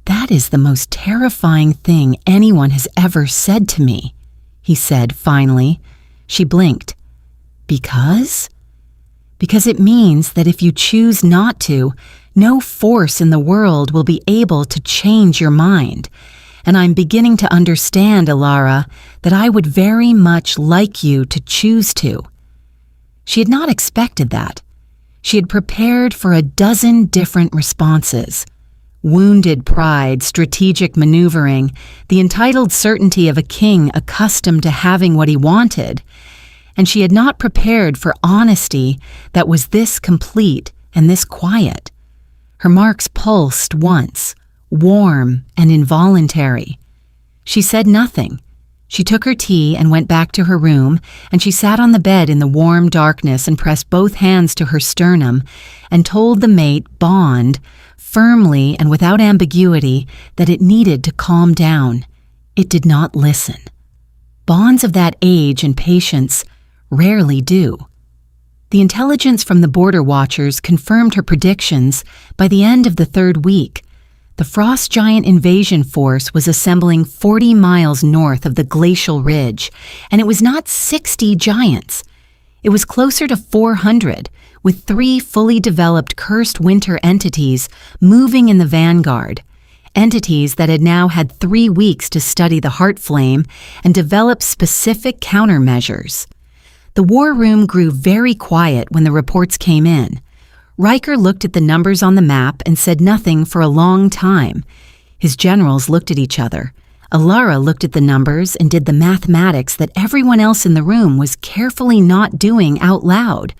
That is the most terrifying thing anyone has ever said to me, he said finally. She blinked. Because? Because it means that if you choose not to, no force in the world will be able to change your mind. And I'm beginning to understand, Alara, that I would very much like you to choose to. She had not expected that. She had prepared for a dozen different responses. Wounded pride, strategic maneuvering, the entitled certainty of a king accustomed to having what he wanted. And she had not prepared for honesty that was this complete and this quiet. Her marks pulsed once, warm and involuntary. She said nothing. She took her tea and went back to her room, and she sat on the bed in the warm darkness and pressed both hands to her sternum and told the mate, Bond, firmly and without ambiguity, that it needed to calm down. It did not listen. Bonds of that age and patience rarely do. The intelligence from the border watchers confirmed her predictions. By the end of the third week, the frost giant invasion force was assembling 40 miles north of the glacial ridge, and it was not 60 giants. It was closer to 400, with 3 fully developed cursed winter entities moving in the vanguard, entities that had now had 3 weeks to study the heart flame and develop specific countermeasures. The war room grew very quiet when the reports came in. Riker looked at the numbers on the map and said nothing for a long time. His generals looked at each other. Alara looked at the numbers and did the mathematics that everyone else in the room was carefully not doing out loud,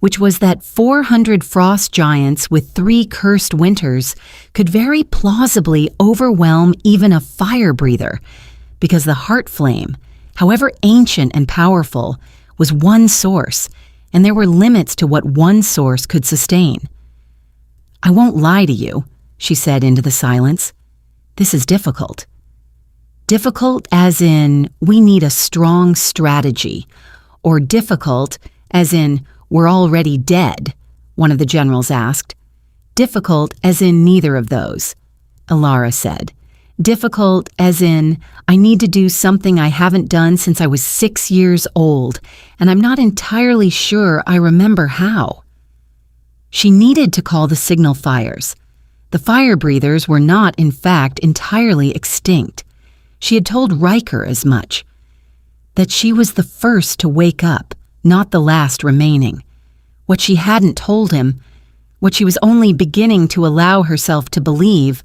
which was that 400 frost giants with 3 cursed winters could very plausibly overwhelm even a fire breather, because the heart flame, however ancient and powerful, was one source, and there were limits to what one source could sustain. I won't lie to you, she said into the silence. This is difficult. Difficult as in, we need a strong strategy, or difficult as in, we're already dead, one of the generals asked. Difficult as in neither of those, Alara said. Difficult as in, I need to do something I haven't done since I was 6 years old, and I'm not entirely sure I remember how. She needed to call the signal fires. The fire breathers were not, in fact, entirely extinct. She had told Riker as much. That she was the first to wake up, not the last remaining. What she hadn't told him, what she was only beginning to allow herself to believe,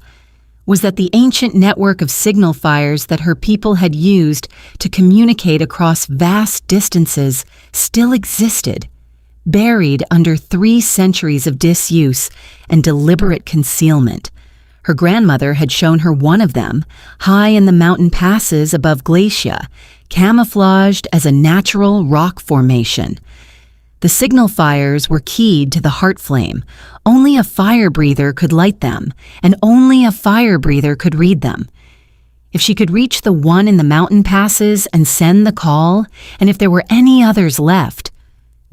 was that the ancient network of signal fires that her people had used to communicate across vast distances still existed, buried under 3 centuries of disuse and deliberate concealment. Her grandmother had shown her one of them, high in the mountain passes above Glacia, camouflaged as a natural rock formation. The signal fires were keyed to the heart flame. Only a fire breather could light them, and only a fire breather could read them. If she could reach the one in the mountain passes and send the call, and if there were any others left,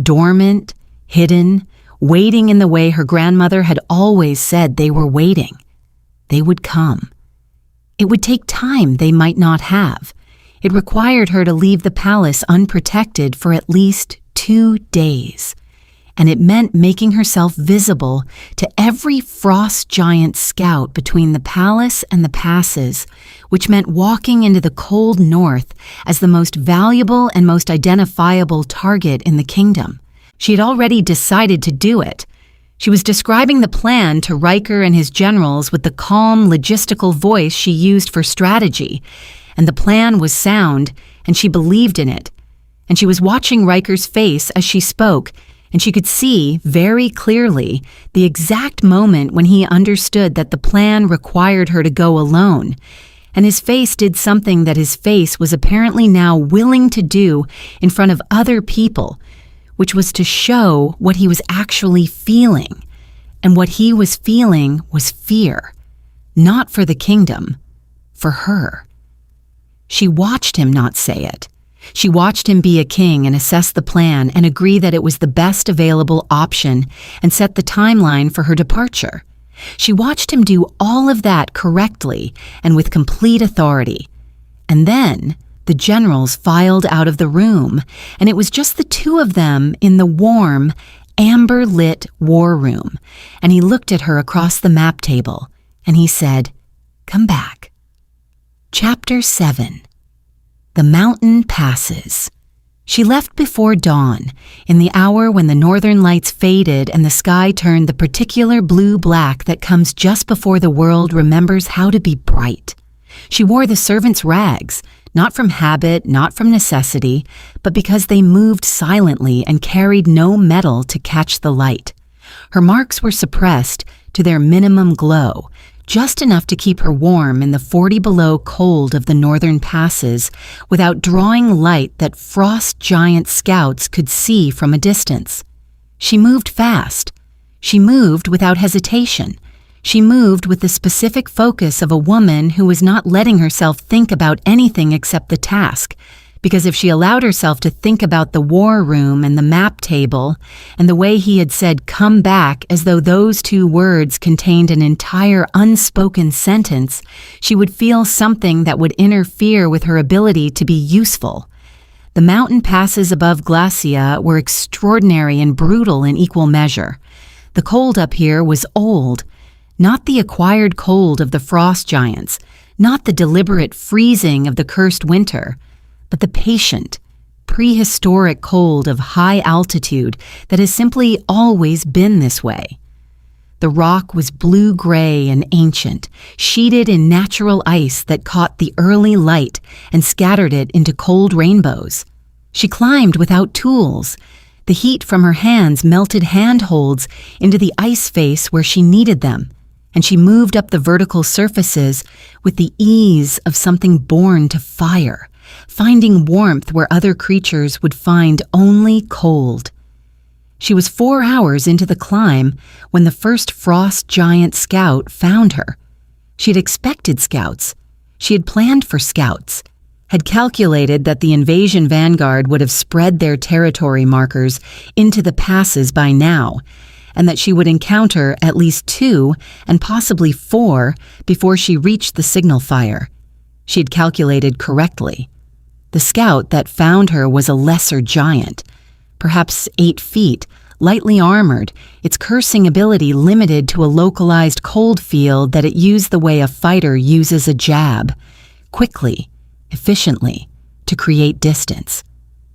dormant, hidden, waiting in the way her grandmother had always said they were waiting, they would come. It would take time they might not have. It required her to leave the palace unprotected for at least 2 days. and it meant making herself visible to every frost giant scout between the palace and the passes, which meant walking into the cold north as the most valuable and most identifiable target in the kingdom. She had already decided to do it. She was describing the plan to Riker and his generals with the calm, logistical voice she used for strategy, and the plan was sound, and she believed in it. And she was watching Riker's face as she spoke, and she could see very clearly the exact moment when he understood that the plan required her to go alone. And his face did something that his face was apparently now willing to do in front of other people, which was to show what he was actually feeling. And what he was feeling was fear, not for the kingdom, for her. She watched him not say it. She watched him be a king and assess the plan and agree that it was the best available option and set the timeline for her departure. She watched him do all of that correctly and with complete authority. And then the generals filed out of the room, and it was just the two of them in the warm, amber-lit war room. And he looked at her across the map table, and he said, "Come back." Chapter 7. The Mountain Passes. She left before dawn, in the hour when the northern lights faded and the sky turned the particular blue-black that comes just before the world remembers how to be bright. She wore the servant's rags, not from habit, not from necessity, but because they moved silently and carried no metal to catch the light. Her marks were suppressed to their minimum glow, just enough to keep her warm in the 40 below cold of the northern passes without drawing light that frost giant scouts could see from a distance. She moved fast. She moved without hesitation. She moved with the specific focus of a woman who was not letting herself think about anything except the task, because if she allowed herself to think about the war room and the map table and the way he had said "come back" as though those two words contained an entire unspoken sentence, she would feel something that would interfere with her ability to be useful. The mountain passes above Glacia were extraordinary and brutal in equal measure. The cold up here was old, not the acquired cold of the frost giants, not the deliberate freezing of the cursed winter, but the patient, prehistoric cold of high altitude that has simply always been this way. The rock was blue-gray and ancient, sheeted in natural ice that caught the early light and scattered it into cold rainbows. She climbed without tools. The heat from her hands melted handholds into the ice face where she needed them, and she moved up the vertical surfaces with the ease of something born to fire, finding warmth where other creatures would find only cold. She was 4 hours into the climb when the first frost giant scout found her. She had expected scouts. She had planned for scouts, had calculated that the invasion vanguard would have spread their territory markers into the passes by now, and that she would encounter at least 2 and possibly 4 before she reached the signal fire. She had calculated correctly. The scout that found her was a lesser giant, perhaps 8 feet, lightly armored, its cursing ability limited to a localized cold field that it used the way a fighter uses a jab, quickly, efficiently, to create distance.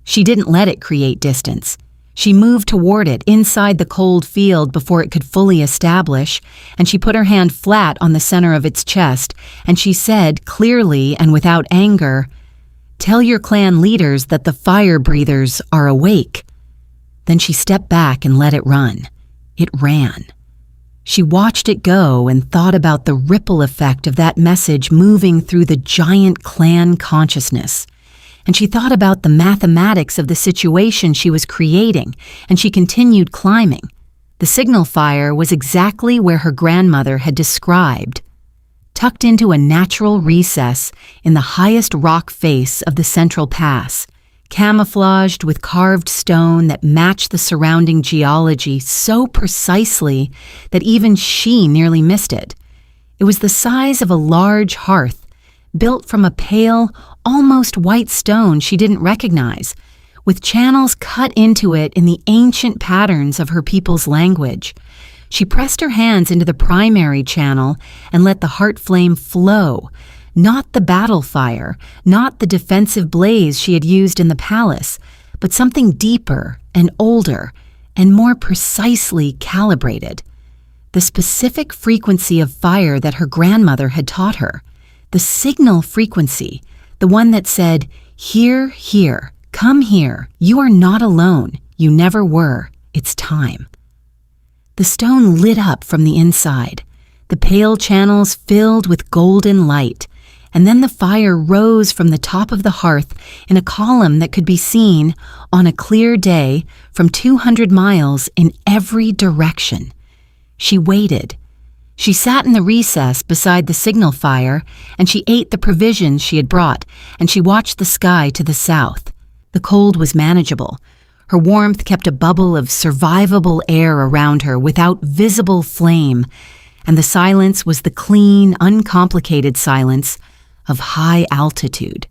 She didn't let it create distance. She moved toward it inside the cold field before it could fully establish, and she put her hand flat on the center of its chest, and she said, clearly and without anger, "Tell your clan leaders that the fire breathers are awake." Then she stepped back and let it run. It ran. She watched it go and thought about the ripple effect of that message moving through the giant clan consciousness. And she thought about the mathematics of the situation she was creating, and she continued climbing. The signal fire was exactly where her grandmother had described, tucked into a natural recess in the highest rock face of the central pass, camouflaged with carved stone that matched the surrounding geology so precisely that even she nearly missed it. It was the size of a large hearth, built from a pale, almost white stone she didn't recognize, with channels cut into it in the ancient patterns of her people's language. She pressed her hands into the primary channel and let the heart flame flow, not the battle fire, not the defensive blaze she had used in the palace, but something deeper and older and more precisely calibrated. The specific frequency of fire that her grandmother had taught her. The signal frequency, the one that said, "Here, here, come here, you are not alone, you never were, it's time." The stone lit up from the inside, the pale channels filled with golden light, and then the fire rose from the top of the hearth in a column that could be seen, on a clear day, from 200 miles in every direction. She waited. She sat in the recess beside the signal fire, and she ate the provisions she had brought, and she watched the sky to the south. The cold was manageable. Her warmth kept a bubble of survivable air around her without visible flame, and the silence was the clean, uncomplicated silence of high altitude.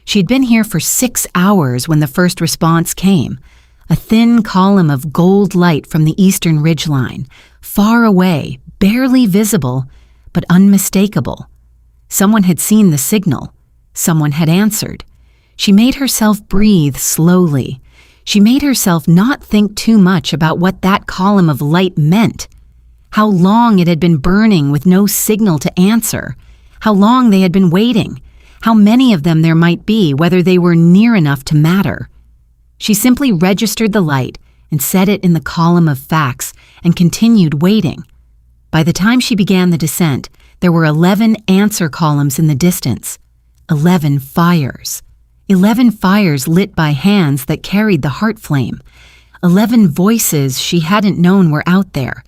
She had been here for 6 hours when the first response came, a thin column of gold light from the eastern ridgeline, far away, barely visible, but unmistakable. Someone had seen the signal. Someone had answered. She made herself breathe slowly. She made herself not think too much about what that column of light meant, how long it had been burning with no signal to answer, how long they had been waiting, how many of them there might be, whether they were near enough to matter. She simply registered the light and set it in the column of facts and continued waiting. By the time she began the descent, there were 11 answer columns in the distance, 11 fires. 11 fires lit by hands that carried the heart flame. 11 voices she hadn't known were out there.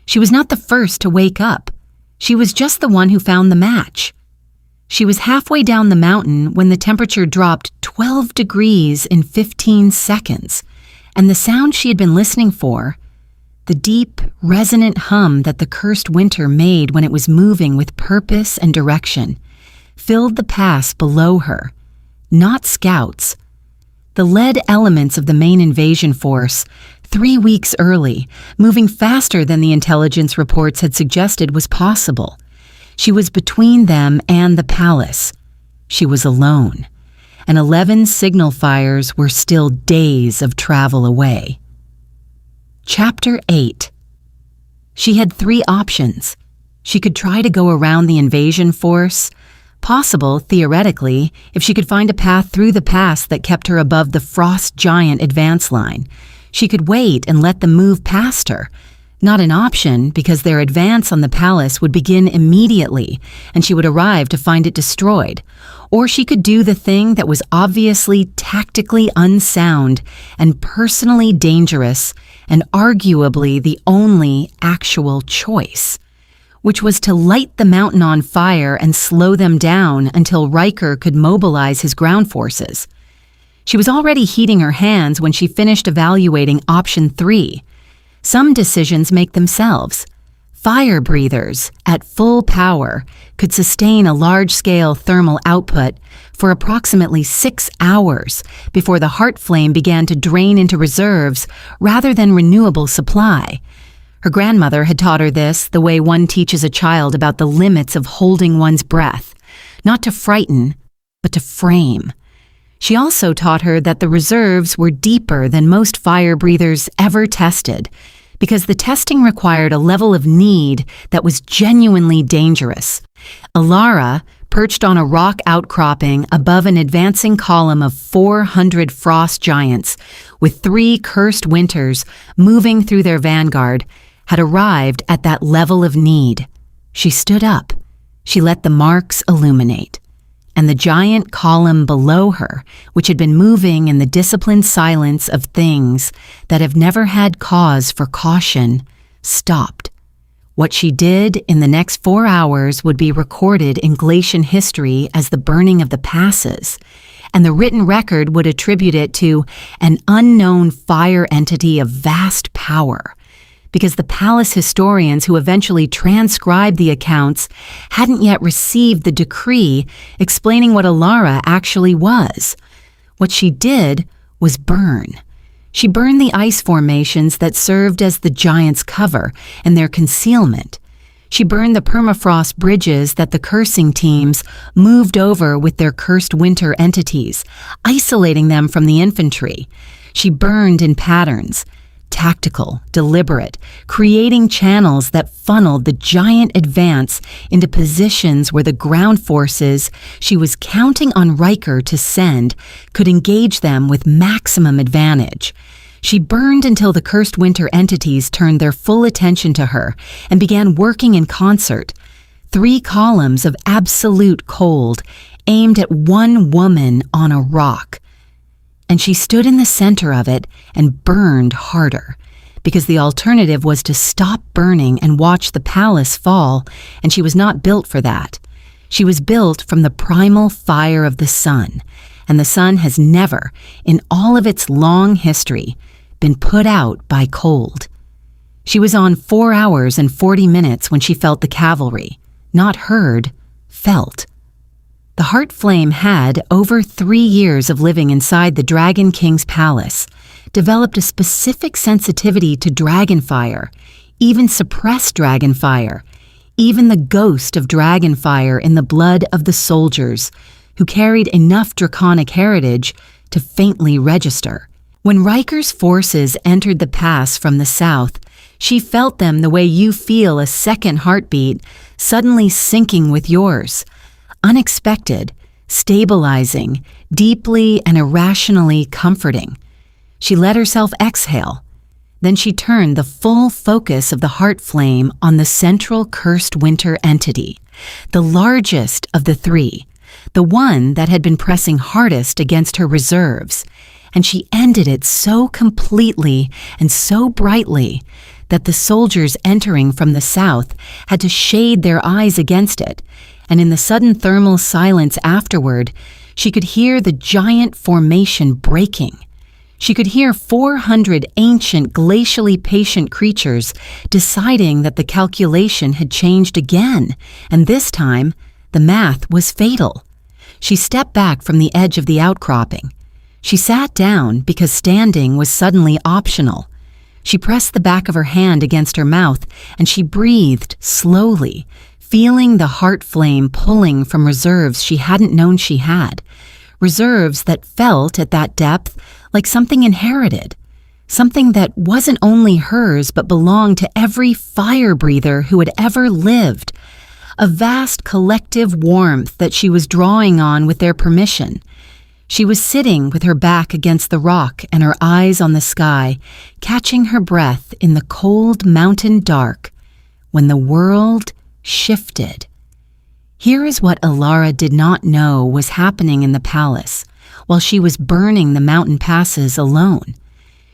She was not the first to wake up. She was just the one who found the match. She was halfway down the mountain when the temperature dropped 12 degrees in 15 seconds, and the sound she had been listening for, the deep, resonant hum that the cursed winter made when it was moving with purpose and direction, filled the pass below her. Not scouts. The lead elements of the main invasion force, 3 weeks early, moving faster than the intelligence reports had suggested was possible. She was between them and the palace. She was alone, and 11 signal fires were still days of travel away. Chapter 8. She had 3 options. She could try to go around the invasion force, possible, theoretically, if she could find a path through the pass that kept her above the frost giant advance line. She could wait and let them move past her. Not an option, because their advance on the palace would begin immediately, and she would arrive to find it destroyed. Or she could do the thing that was obviously tactically unsound and personally dangerous, and arguably the only actual choice, which was to light the mountain on fire and slow them down until Riker could mobilize his ground forces. She was already heating her hands when she finished evaluating option 3. Some decisions make themselves. Fire breathers, at full power, could sustain a large-scale thermal output for approximately 6 hours before the heart flame began to drain into reserves rather than renewable supply. Her grandmother had taught her this the way one teaches a child about the limits of holding one's breath, not to frighten, but to frame. She also taught her that the reserves were deeper than most fire breathers ever tested, because the testing required a level of need that was genuinely dangerous. Alara, perched on a rock outcropping above an advancing column of 400 frost giants, with 3 cursed winters moving through their vanguard, had arrived at that level of need. She stood up. She let the marks illuminate. And the giant column below her, which had been moving in the disciplined silence of things that have never had cause for caution, stopped. What she did in the next 4 hours would be recorded in Glacian history as the burning of the passes, and the written record would attribute it to an unknown fire entity of vast power, because the palace historians who eventually transcribed the accounts hadn't yet received the decree explaining what Alara actually was. What she did was burn. She burned the ice formations that served as the giants' cover and their concealment. She burned the permafrost bridges that the cursing teams moved over with their cursed winter entities, isolating them from the infantry. She burned in patterns, tactical, deliberate, creating channels that funneled the giant advance into positions where the ground forces she was counting on Riker to send could engage them with maximum advantage. She burned until the cursed winter entities turned their full attention to her and began working in concert. 3 columns of absolute cold aimed at one woman on a rock. And she stood in the center of it and burned harder, because the alternative was to stop burning and watch the palace fall, and she was not built for that. She was built from the primal fire of the sun, and the sun has never, in all of its long history, been put out by cold. She was on 4 hours and 40 minutes when she felt the cavalry, not heard, felt. The Heart Flame had, over 3 years of living inside the Dragon King's palace, developed a specific sensitivity to dragon fire, even suppressed dragon fire, even the ghost of dragon fire in the blood of the soldiers, who carried enough draconic heritage to faintly register. When Riker's forces entered the pass from the south, she felt them the way you feel a second heartbeat suddenly syncing with yours. Unexpected, stabilizing, deeply and irrationally comforting. She let herself exhale. Then she turned the full focus of the heart flame on the central cursed winter entity, the largest of the 3, the one that had been pressing hardest against her reserves, and she ended it so completely and so brightly that the soldiers entering from the south had to shade their eyes against it, and in the sudden thermal silence afterward, she could hear the giant formation breaking. She could hear 400 ancient, glacially patient creatures deciding that the calculation had changed again, and this time, the math was fatal. She stepped back from the edge of the outcropping. She sat down because standing was suddenly optional. She pressed the back of her hand against her mouth, and she breathed slowly, feeling the heart flame pulling from reserves she hadn't known she had. Reserves that felt, at that depth, like something inherited. Something that wasn't only hers but belonged to every fire breather who had ever lived. A vast collective warmth that she was drawing on with their permission. She was sitting with her back against the rock and her eyes on the sky, catching her breath in the cold mountain dark, when the world shifted. Here is what Alara did not know was happening in the palace, while she was burning the mountain passes alone.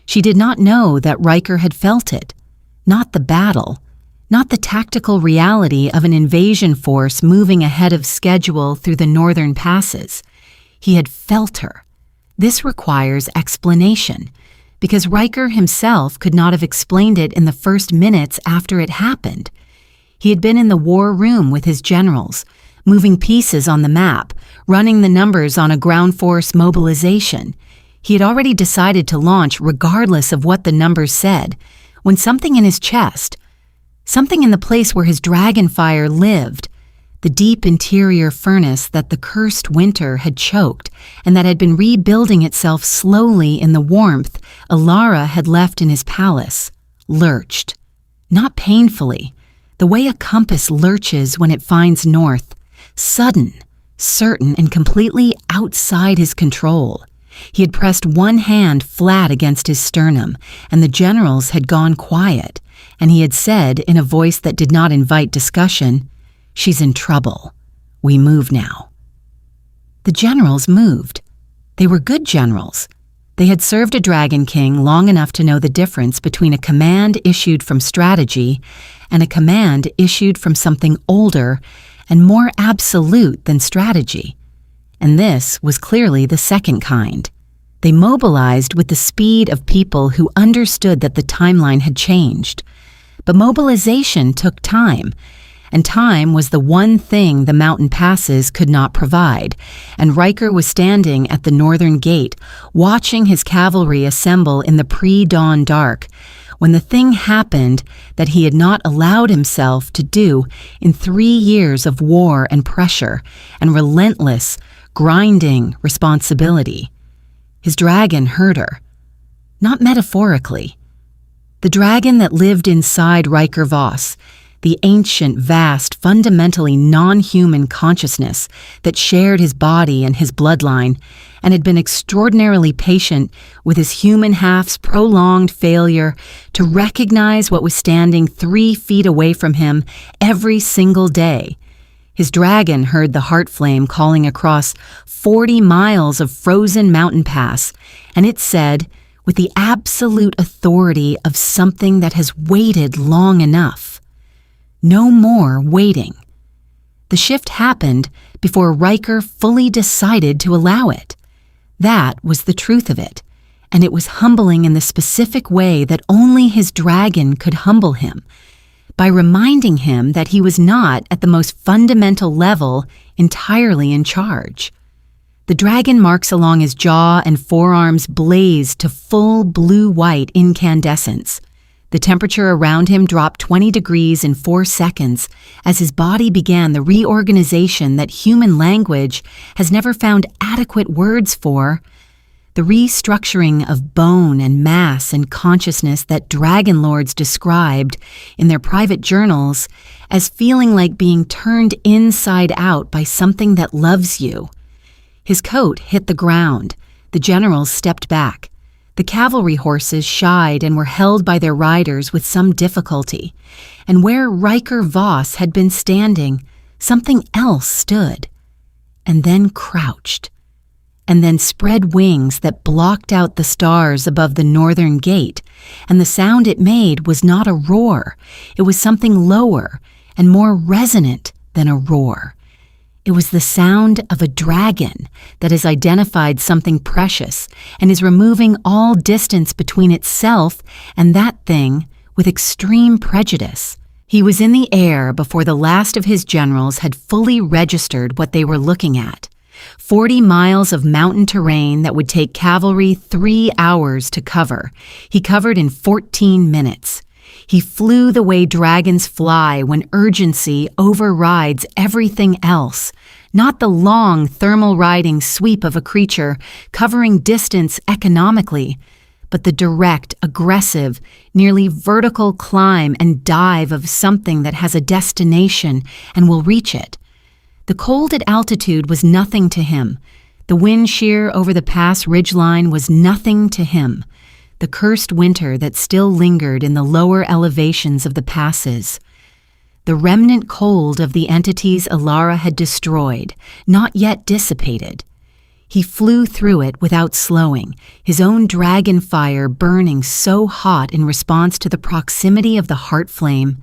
She did not know that Riker had felt it, not the battle, not the tactical reality of an invasion force moving ahead of schedule through the northern passes. He had felt her. This requires explanation, because Riker himself could not have explained it in the first minutes after it happened. He had been in the war room with his generals, moving pieces on the map, running the numbers on a ground force mobilization. He had already decided to launch regardless of what the numbers said, when something in his chest, something in the place where his dragon fire lived, the deep interior furnace that the cursed winter had choked and that had been rebuilding itself slowly in the warmth Alara had left in his palace, lurched. Not painfully, the way a compass lurches when it finds north, sudden, certain, and completely outside his control. He had pressed one hand flat against his sternum, and the generals had gone quiet, and he had said in a voice that did not invite discussion, "She's in trouble. We move now." The generals moved. They were good generals. They had served a Dragon King long enough to know the difference between a command issued from strategy and a command issued from something older and more absolute than strategy. And this was clearly the second kind. They mobilized with the speed of people who understood that the timeline had changed. But mobilization took time, and time was the one thing the mountain passes could not provide, and Riker was standing at the northern gate, watching his cavalry assemble in the pre-dawn dark, when the thing happened that he had not allowed himself to do in 3 years of war and pressure and relentless, grinding responsibility. His dragon herder. Not metaphorically. The dragon that lived inside Riker Voss, the ancient, vast, fundamentally non-human consciousness that shared his body and his bloodline and had been extraordinarily patient with his human half's prolonged failure to recognize what was standing 3 feet away from him every single day. His dragon heard the heart flame calling across 40 miles of frozen mountain pass, and it said, with the absolute authority of something that has waited long enough, no more waiting. The shift happened before Riker fully decided to allow it. That was the truth of it, and it was humbling in the specific way that only his dragon could humble him, by reminding him that he was not, at the most fundamental level, entirely in charge. The dragon marks along his jaw and forearms blazed to full blue-white incandescence. The temperature around him dropped 20 degrees in 4 seconds as his body began the reorganization that human language has never found adequate words for, the restructuring of bone and mass and consciousness that dragon lords described in their private journals as feeling like being turned inside out by something that loves you. His coat hit the ground. The generals stepped back. The cavalry horses shied and were held by their riders with some difficulty, and where Riker Voss had been standing, something else stood, and then crouched, and then spread wings that blocked out the stars above the northern gate, and the sound it made was not a roar. It was something lower and more resonant than a roar. It was the sound of a dragon that has identified something precious and is removing all distance between itself and that thing with extreme prejudice. He was in the air before the last of his generals had fully registered what they were looking at. 40 miles of mountain terrain that would take cavalry 3 hours to cover. He covered in 14 minutes. He flew the way dragons fly when urgency overrides everything else, not the long thermal riding sweep of a creature covering distance economically, but the direct, aggressive, nearly vertical climb and dive of something that has a destination and will reach it. The cold at altitude was nothing to him. The wind shear over the pass ridgeline was nothing to him. The cursed winter that still lingered in the lower elevations of the passes. The remnant cold of the entities Alara had destroyed, not yet dissipated. He flew through it without slowing, his own dragon fire burning so hot in response to the proximity of the heart flame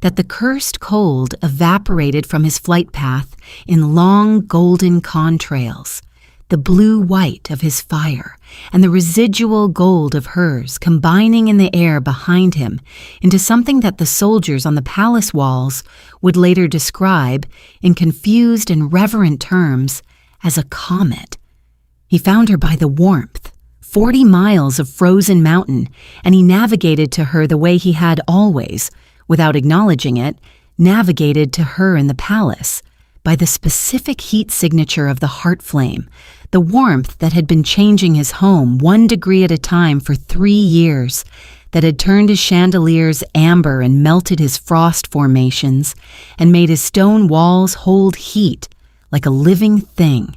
that the cursed cold evaporated from his flight path in long golden contrails. The blue-white of his fire and the residual gold of hers combining in the air behind him into something that the soldiers on the palace walls would later describe in confused and reverent terms as a comet. He found her by the warmth, 40 miles of frozen mountain, and he navigated to her the way he had always, without acknowledging it, navigated to her in the palace, by the specific heat signature of the heart flame, the warmth that had been changing his home 1 degree at a time for 3 years, that had turned his chandeliers amber and melted his frost formations, and made his stone walls hold heat like a living thing.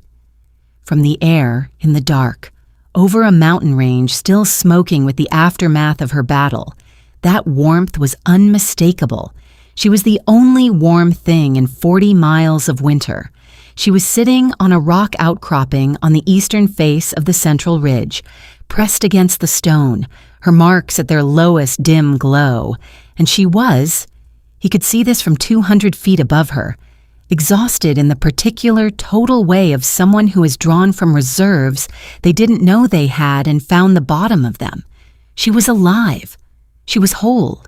From the air, in the dark, over a mountain range still smoking with the aftermath of her battle, that warmth was unmistakable. She was the only warm thing in 40 miles of winter. She was sitting on a rock outcropping on the eastern face of the central ridge, pressed against the stone, her marks at their lowest dim glow, and she was, he could see this from 200 feet above her, exhausted in the particular total way of someone who is drawn from reserves they didn't know they had and found the bottom of them. She was alive. She was whole.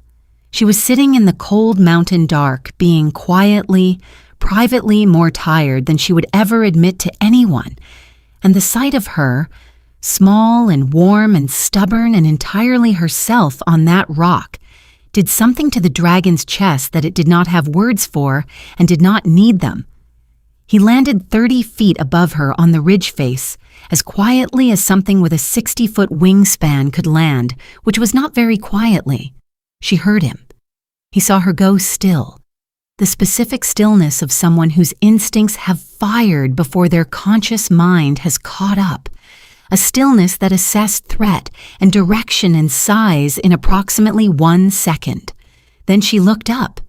She was sitting in the cold mountain dark, being quietly, privately more tired than she would ever admit to anyone, and the sight of her, small and warm and stubborn and entirely herself on that rock, did something to the dragon's chest that it did not have words for and did not need them. He landed 30 feet above her on the ridge face, as quietly as something with a 60-foot wingspan could land, which was not very quietly. She heard him. He saw her go still, the specific stillness of someone whose instincts have fired before their conscious mind has caught up, a stillness that assessed threat and direction and size in approximately 1 second. Then she looked up.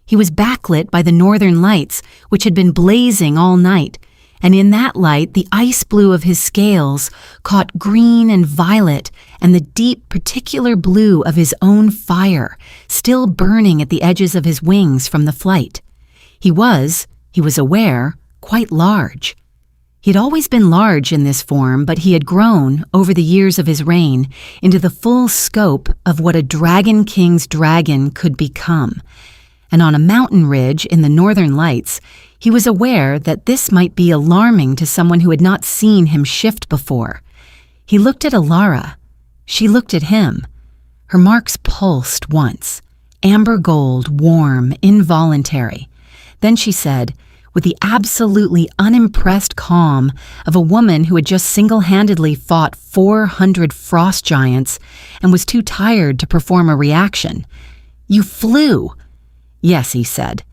He was backlit by the northern lights, which had been blazing all night, and in that light the ice blue of his scales caught green and violet and the deep particular blue of his own fire, still burning at the edges of his wings from the flight. He was aware, quite large. He had always been large in this form, but he had grown, over the years of his reign, into the full scope of what a dragon king's dragon could become. And on a mountain ridge in the northern lights, he was aware that this might be alarming to someone who had not seen him shift before. He looked at Alara. She looked at him. Her marks pulsed once, amber gold, warm, involuntary. Then she said, with the absolutely unimpressed calm of a woman who had just single-handedly fought 400 frost giants and was too tired to perform a reaction, "You flew." "Yes," he said.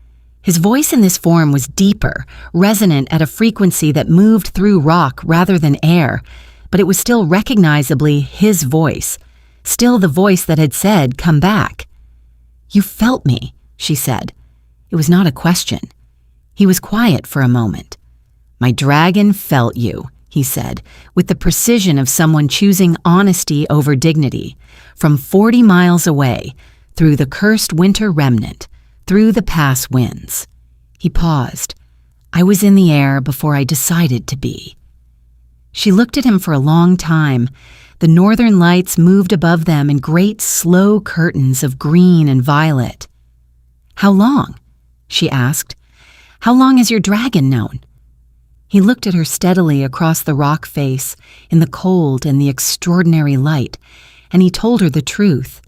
His voice in this form was deeper, resonant at a frequency that moved through rock rather than air, but it was still recognizably his voice, still the voice that had said, "Come back." "You felt me," she said. It was not a question. He was quiet for a moment. "My dragon felt you," he said, with the precision of someone choosing honesty over dignity, from 40 miles away, through the cursed winter remnant, through the pass winds. He paused. "I was in the air before I decided to be." She looked at him for a long time. The northern lights moved above them in great slow curtains of green and violet. "How long?" she asked. "How long has your dragon known?" He looked at her steadily across the rock face in the cold and the extraordinary light, and he told her the truth.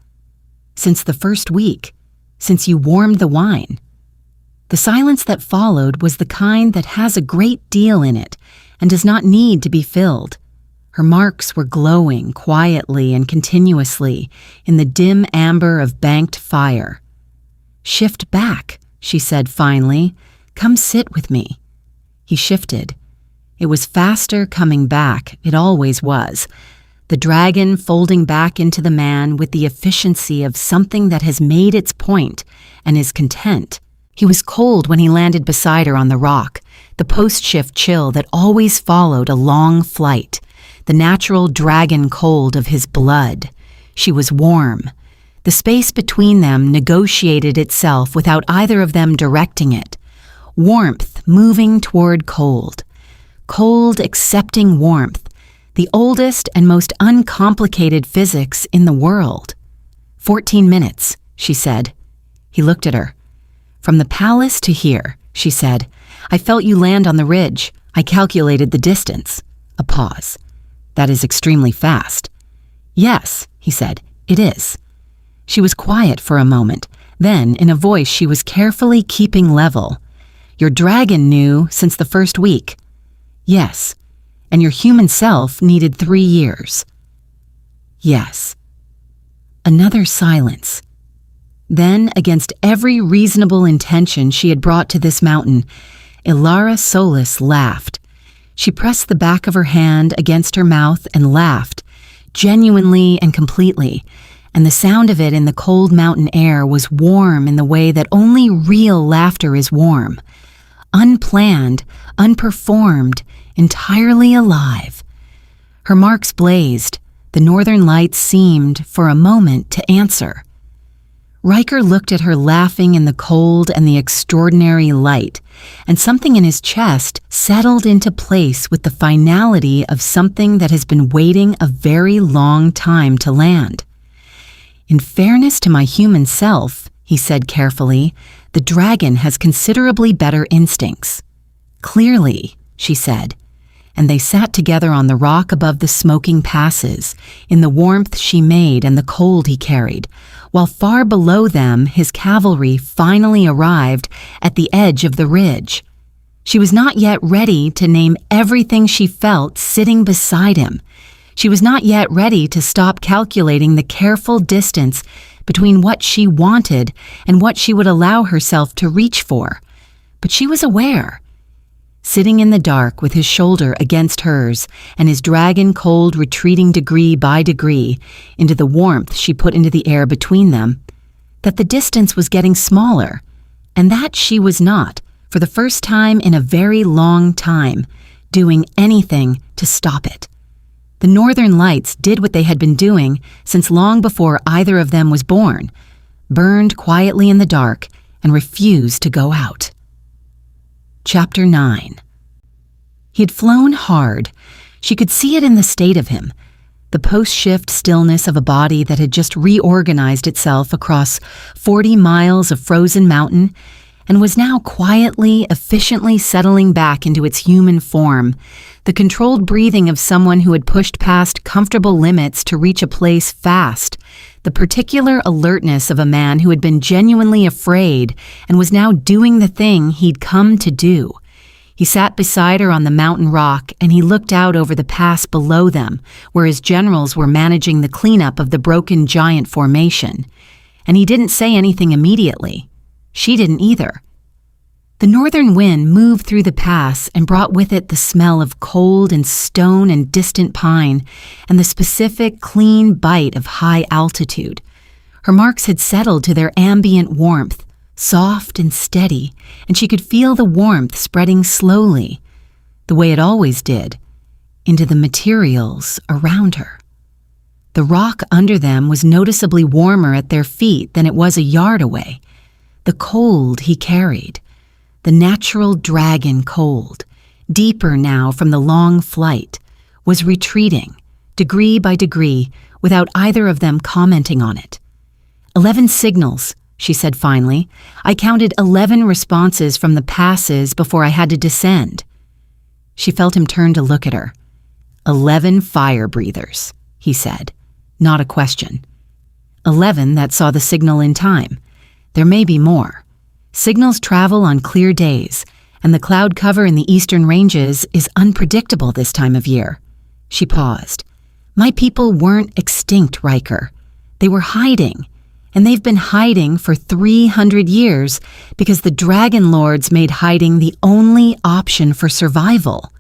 "Since the first week, since you warmed the wine." The silence that followed was the kind that has a great deal in it and does not need to be filled. Her marks were glowing quietly and continuously in the dim amber of banked fire. "Shift back," she said finally. "Come sit with me." He shifted. It was faster coming back, it always was. The dragon folding back into the man with the efficiency of something that has made its point and is content. He was cold when he landed beside her on the rock, the post-shift chill that always followed a long flight, the natural dragon cold of his blood. She was warm. The space between them negotiated itself without either of them directing it. Warmth moving toward cold. Cold accepting warmth, the oldest and most uncomplicated physics in the world. 14 minutes, she said. He looked at her. "From the palace to here," she said. "I felt you land on the ridge. I calculated the distance." A pause. "That is extremely fast." "Yes," he said, "it is." She was quiet for a moment. Then, in a voice she was carefully keeping level, "Your dragon knew since the first week." "Yes." "And your human self needed 3 years." "Yes." Another silence. Then, against every reasonable intention she had brought to this mountain, Ilara Solis laughed. She pressed the back of her hand against her mouth and laughed, genuinely and completely, and the sound of it in the cold mountain air was warm in the way that only real laughter is warm. Unplanned, unperformed, entirely alive. Her marks blazed. The northern lights seemed, for a moment, to answer. Riker looked at her laughing in the cold and the extraordinary light, and something in his chest settled into place with the finality of something that has been waiting a very long time to land. "In fairness to my human self," he said carefully. "The dragon has considerably better instincts." "Clearly," she said, and they sat together on the rock above the smoking passes, in the warmth she made and the cold he carried, while far below them his cavalry finally arrived at the edge of the ridge. She was not yet ready to name everything she felt sitting beside him. She was not yet ready to stop calculating the careful distance between what she wanted and what she would allow herself to reach for. But she was aware. Sitting in the dark with his shoulder against hers and his dragon cold retreating degree by degree into the warmth she put into the air between them, that the distance was getting smaller, and that she was not, for the first time in a very long time, doing anything to stop it. The Northern Lights did what they had been doing since long before either of them was born, burned quietly in the dark and refused to go out. Chapter 9. He had flown hard. She could see it in the state of him, the post-shift stillness of a body that had just reorganized itself across 40 miles of frozen mountain and was now quietly, efficiently settling back into its human form, the controlled breathing of someone who had pushed past comfortable limits to reach a place fast, the particular alertness of a man who had been genuinely afraid and was now doing the thing he'd come to do. He sat beside her on the mountain rock and he looked out over the pass below them, where his generals were managing the cleanup of the broken giant formation. And he didn't say anything immediately. She didn't either. The northern wind moved through the pass and brought with it the smell of cold and stone and distant pine and the specific, clean bite of high altitude. Her marks had settled to their ambient warmth, soft and steady, and she could feel the warmth spreading slowly, the way it always did, into the materials around her. The rock under them was noticeably warmer at their feet than it was a yard away. The cold he carried, the natural dragon cold, deeper now from the long flight, was retreating, degree by degree, without either of them commenting on it. 11 signals, she said finally. I counted 11 responses from the passes before I had to descend. She felt him turn to look at her. 11 fire breathers, he said, not a question. 11 that saw the signal in time. There may be more. Signals travel on clear days, and the cloud cover in the eastern ranges is unpredictable this time of year. She paused. My people weren't extinct, Riker. They were hiding, and they've been hiding for 300 years because the Dragon Lords made hiding the only option for survival.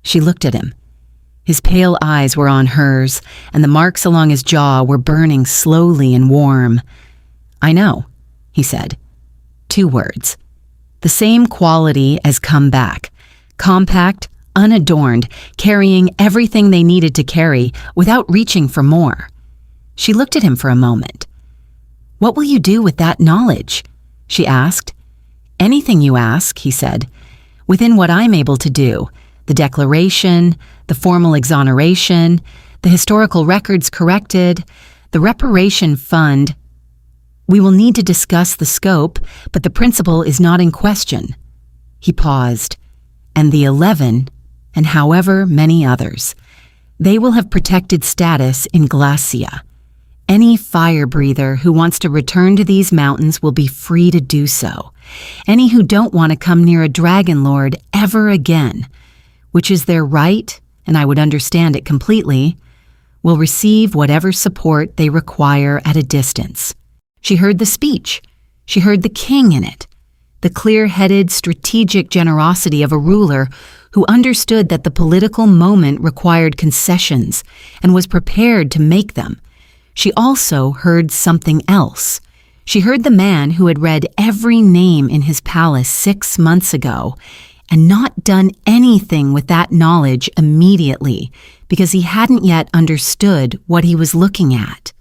She looked at him. His pale eyes were on hers, and the marks along his jaw were burning slowly and warm. I know, he said. 2 words. The same quality as come back. Compact, unadorned, carrying everything they needed to carry without reaching for more. She looked at him for a moment. What will you do with that knowledge? She asked. Anything you ask, he said. Within what I'm able to do. The declaration, the formal exoneration, the historical records corrected, the reparation fund. We will need to discuss the scope, but the principle is not in question. He paused. And the 11, and however many others, they will have protected status in Glacia. Any fire breather who wants to return to these mountains will be free to do so. Any who don't want to come near a Dragon Lord ever again, which is their right, and I would understand it completely, will receive whatever support they require at a distance. She heard the speech. She heard the king in it, the clear-headed, strategic generosity of a ruler who understood that the political moment required concessions and was prepared to make them. She also heard something else. She heard the man who had read every name in his palace 6 months ago and not done anything with that knowledge immediately because he hadn't yet understood what he was looking at.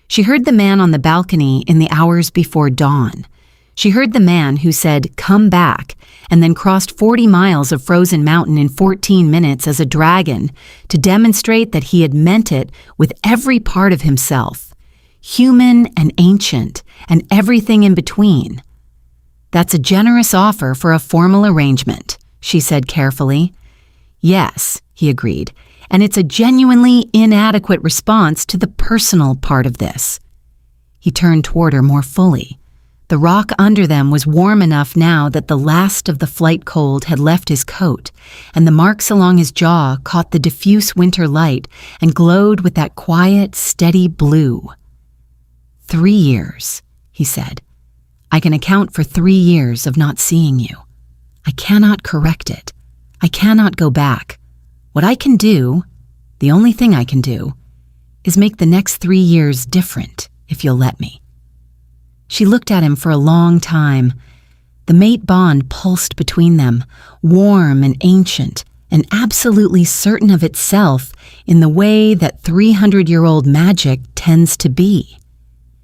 She heard the man on the balcony in the hours before dawn. She heard the man who said, "Come back," and then crossed 40 miles of frozen mountain in 14 minutes as a dragon to demonstrate that he had meant it with every part of himself. human and ancient, and everything in between. That's a generous offer for a formal arrangement, she said carefully. Yes, he agreed, and it's a genuinely inadequate response to the personal part of this. He turned toward her more fully. The rock under them was warm enough now that the last of the flight cold had left his coat, and the marks along his jaw caught the diffuse winter light and glowed with that quiet, steady blue. 3 years, he said. I can account for 3 years of not seeing you. I cannot correct it. I cannot go back. What I can do, the only thing I can do, is make the next 3 years different, if you'll let me. She looked at him for a long time. The mate bond pulsed between them, warm and ancient, and absolutely certain of itself in the way that 300-year-old magic tends to be.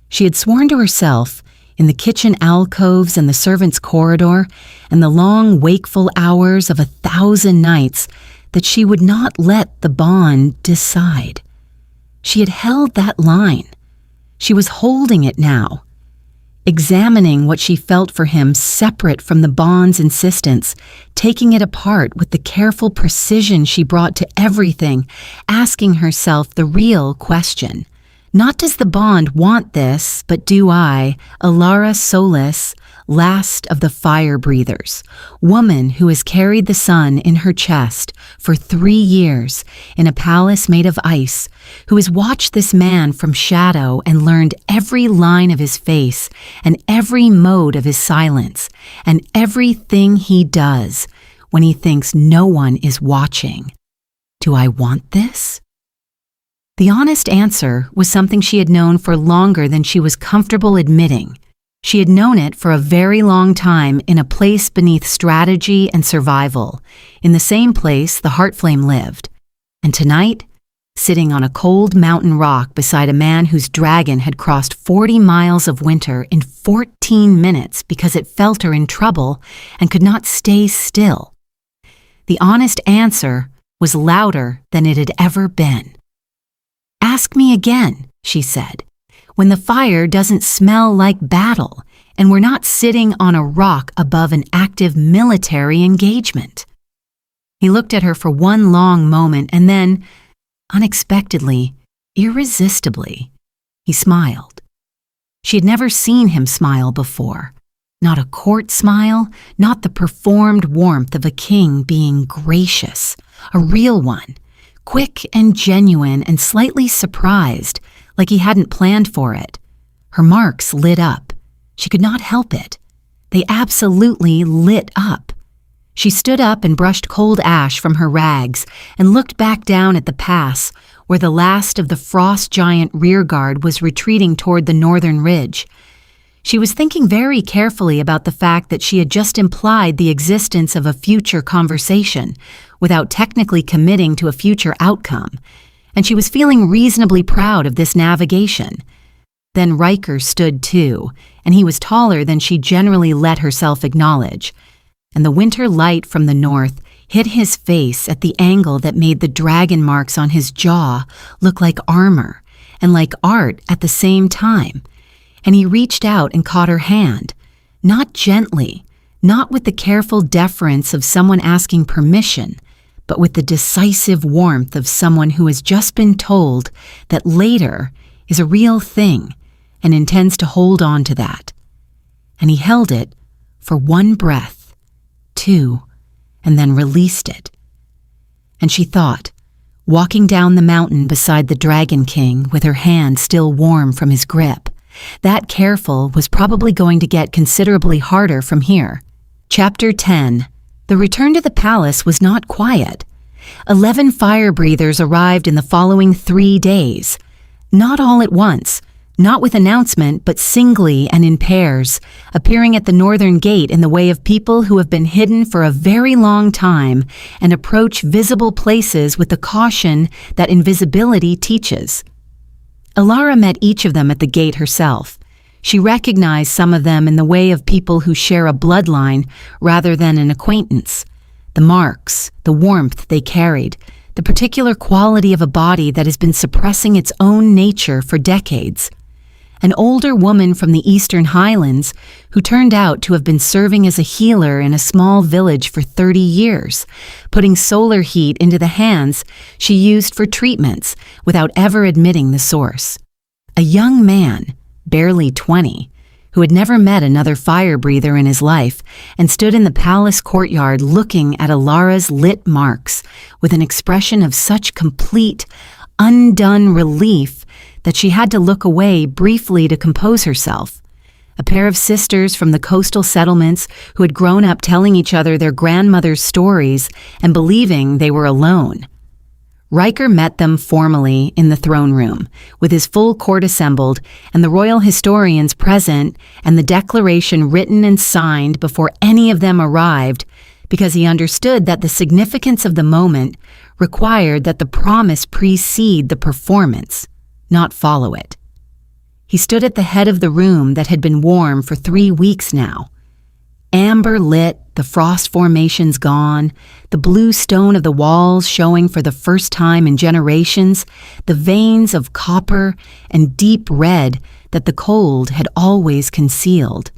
She had sworn to herself, in the kitchen alcoves and the servants' corridor, and the long wakeful hours of 1,000 nights, that she would not let the bond decide. She had held that line. She was holding it now, examining what she felt for him separate from the bond's insistence, taking it apart with the careful precision she brought to everything, asking herself the real question. Not does the bond want this, but do I, Alara Solis, last of the fire breathers, woman who has carried the sun in her chest for 3 years in a palace made of ice, who has watched this man from shadow and learned every line of his face and every mode of his silence and everything he does when he thinks no one is watching. Do I want this? The honest answer was something she had known for longer than she was comfortable admitting. She had known it for a very long time in a place beneath strategy and survival, in the same place the Heartflame lived. And tonight, sitting on a cold mountain rock beside a man whose dragon had crossed 40 miles of winter in 14 minutes because it felt her in trouble and could not stay still. The honest answer was louder than it had ever been. Ask me again, she said, when the fire doesn't smell like battle and we're not sitting on a rock above an active military engagement. He looked at her for one long moment and then, unexpectedly, irresistibly, he smiled. She had never seen him smile before. Not a court smile, not the performed warmth of a king being gracious, a real one. Quick and genuine and slightly surprised, like he hadn't planned for it. Her marks lit up. She could not help it. They absolutely lit up. She stood up and brushed cold ash from her rags and looked back down at the pass where the last of the frost giant rearguard was retreating toward the northern ridge. She was thinking very carefully about the fact that she had just implied the existence of a future conversation without technically committing to a future outcome, and she was feeling reasonably proud of this navigation. Then Riker stood too, and he was taller than she generally let herself acknowledge, and the winter light from the north hit his face at the angle that made the dragon marks on his jaw look like armor and like art at the same time. And he reached out and caught her hand, not gently, not with the careful deference of someone asking permission, but with the decisive warmth of someone who has just been told that later is a real thing and intends to hold on to that. And he held it for 1 breath, 2, and then released it. And she thought, walking down the mountain beside the Dragon King with her hand still warm from his grip, that careful was probably going to get considerably harder from here. Chapter 10. The return to the palace was not quiet. 11 fire breathers arrived in the following 3 days. Not all at once, not with announcement, but singly and in pairs, appearing at the northern gate in the way of people who have been hidden for a very long time and approach visible places with the caution that invisibility teaches. Alara met each of them at the gate herself. She recognized some of them in the way of people who share a bloodline rather than an acquaintance. The marks, the warmth they carried, the particular quality of a body that has been suppressing its own nature for decades. an older woman from the Eastern Highlands who turned out to have been serving as a healer in a small village for 30 years, putting solar heat into the hands she used for treatments without ever admitting the source. A young man, barely 20, who had never met another fire breather in his life and stood in the palace courtyard looking at Alara's lit marks with an expression of such complete, undone relief that she had to look away briefly to compose herself. A pair of sisters from the coastal settlements who had grown up telling each other their grandmother's stories and believing they were alone. Riker met them formally in the throne room, with his full court assembled and the royal historians present and the declaration written and signed before any of them arrived, because he understood that the significance of the moment required that the promise precede the performance, not follow it. He stood at the head of the room that had been warm for 3 weeks now. Amber lit, the frost formations gone, the blue stone of the walls showing for the first time in generations, the veins of copper and deep red that the cold had always concealed.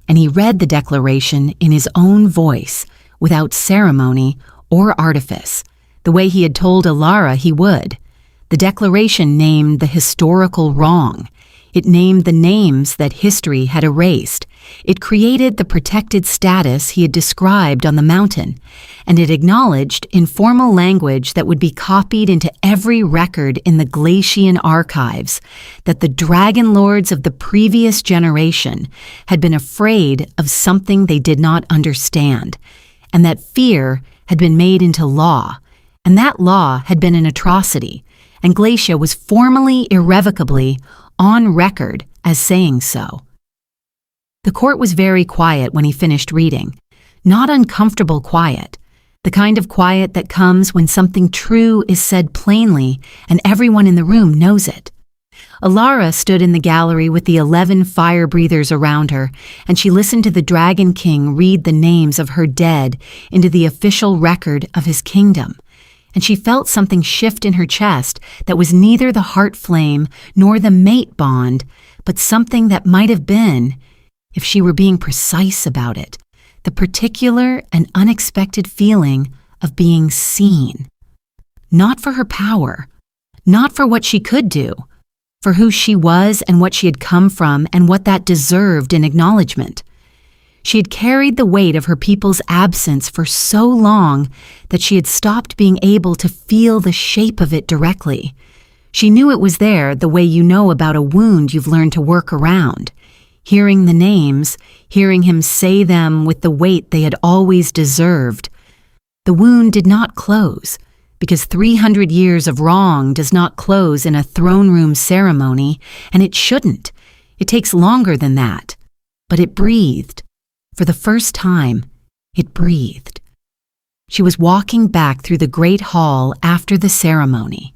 And he read the declaration in his own voice, without ceremony or artifice, the way he had told Alara he would. The declaration named the historical wrong. It named the names that history had erased. It created the protected status he had described on the mountain, and it acknowledged in formal language that would be copied into every record in the Glacian archives that the dragon lords of the previous generation had been afraid of something they did not understand, and that fear had been made into law, and that law had been an atrocity, and Glacia was formally, irrevocably, on record as saying so. The court was very quiet when he finished reading, not uncomfortable quiet, the kind of quiet that comes when something true is said plainly and everyone in the room knows it. Alara stood in the gallery with the 11 fire breathers around her, and she listened to the Dragon King read the names of her dead into the official record of his kingdom. And she felt something shift in her chest that was neither the heart flame nor the mate bond, but something that might have been, if she were being precise about it, the particular and unexpected feeling of being seen. Not for her power, not for what she could do, for who she was and what she had come from and what that deserved in acknowledgement. She had carried the weight of her people's absence for so long that she had stopped being able to feel the shape of it directly. She knew it was there the way you know about a wound you've learned to work around. Hearing the names, hearing him say them with the weight they had always deserved. The wound did not close, because 300 years of wrong does not close in a throne room ceremony, and it shouldn't. It takes longer than that. But it breathed. For the first time, it breathed. She was walking back through the great hall after the ceremony,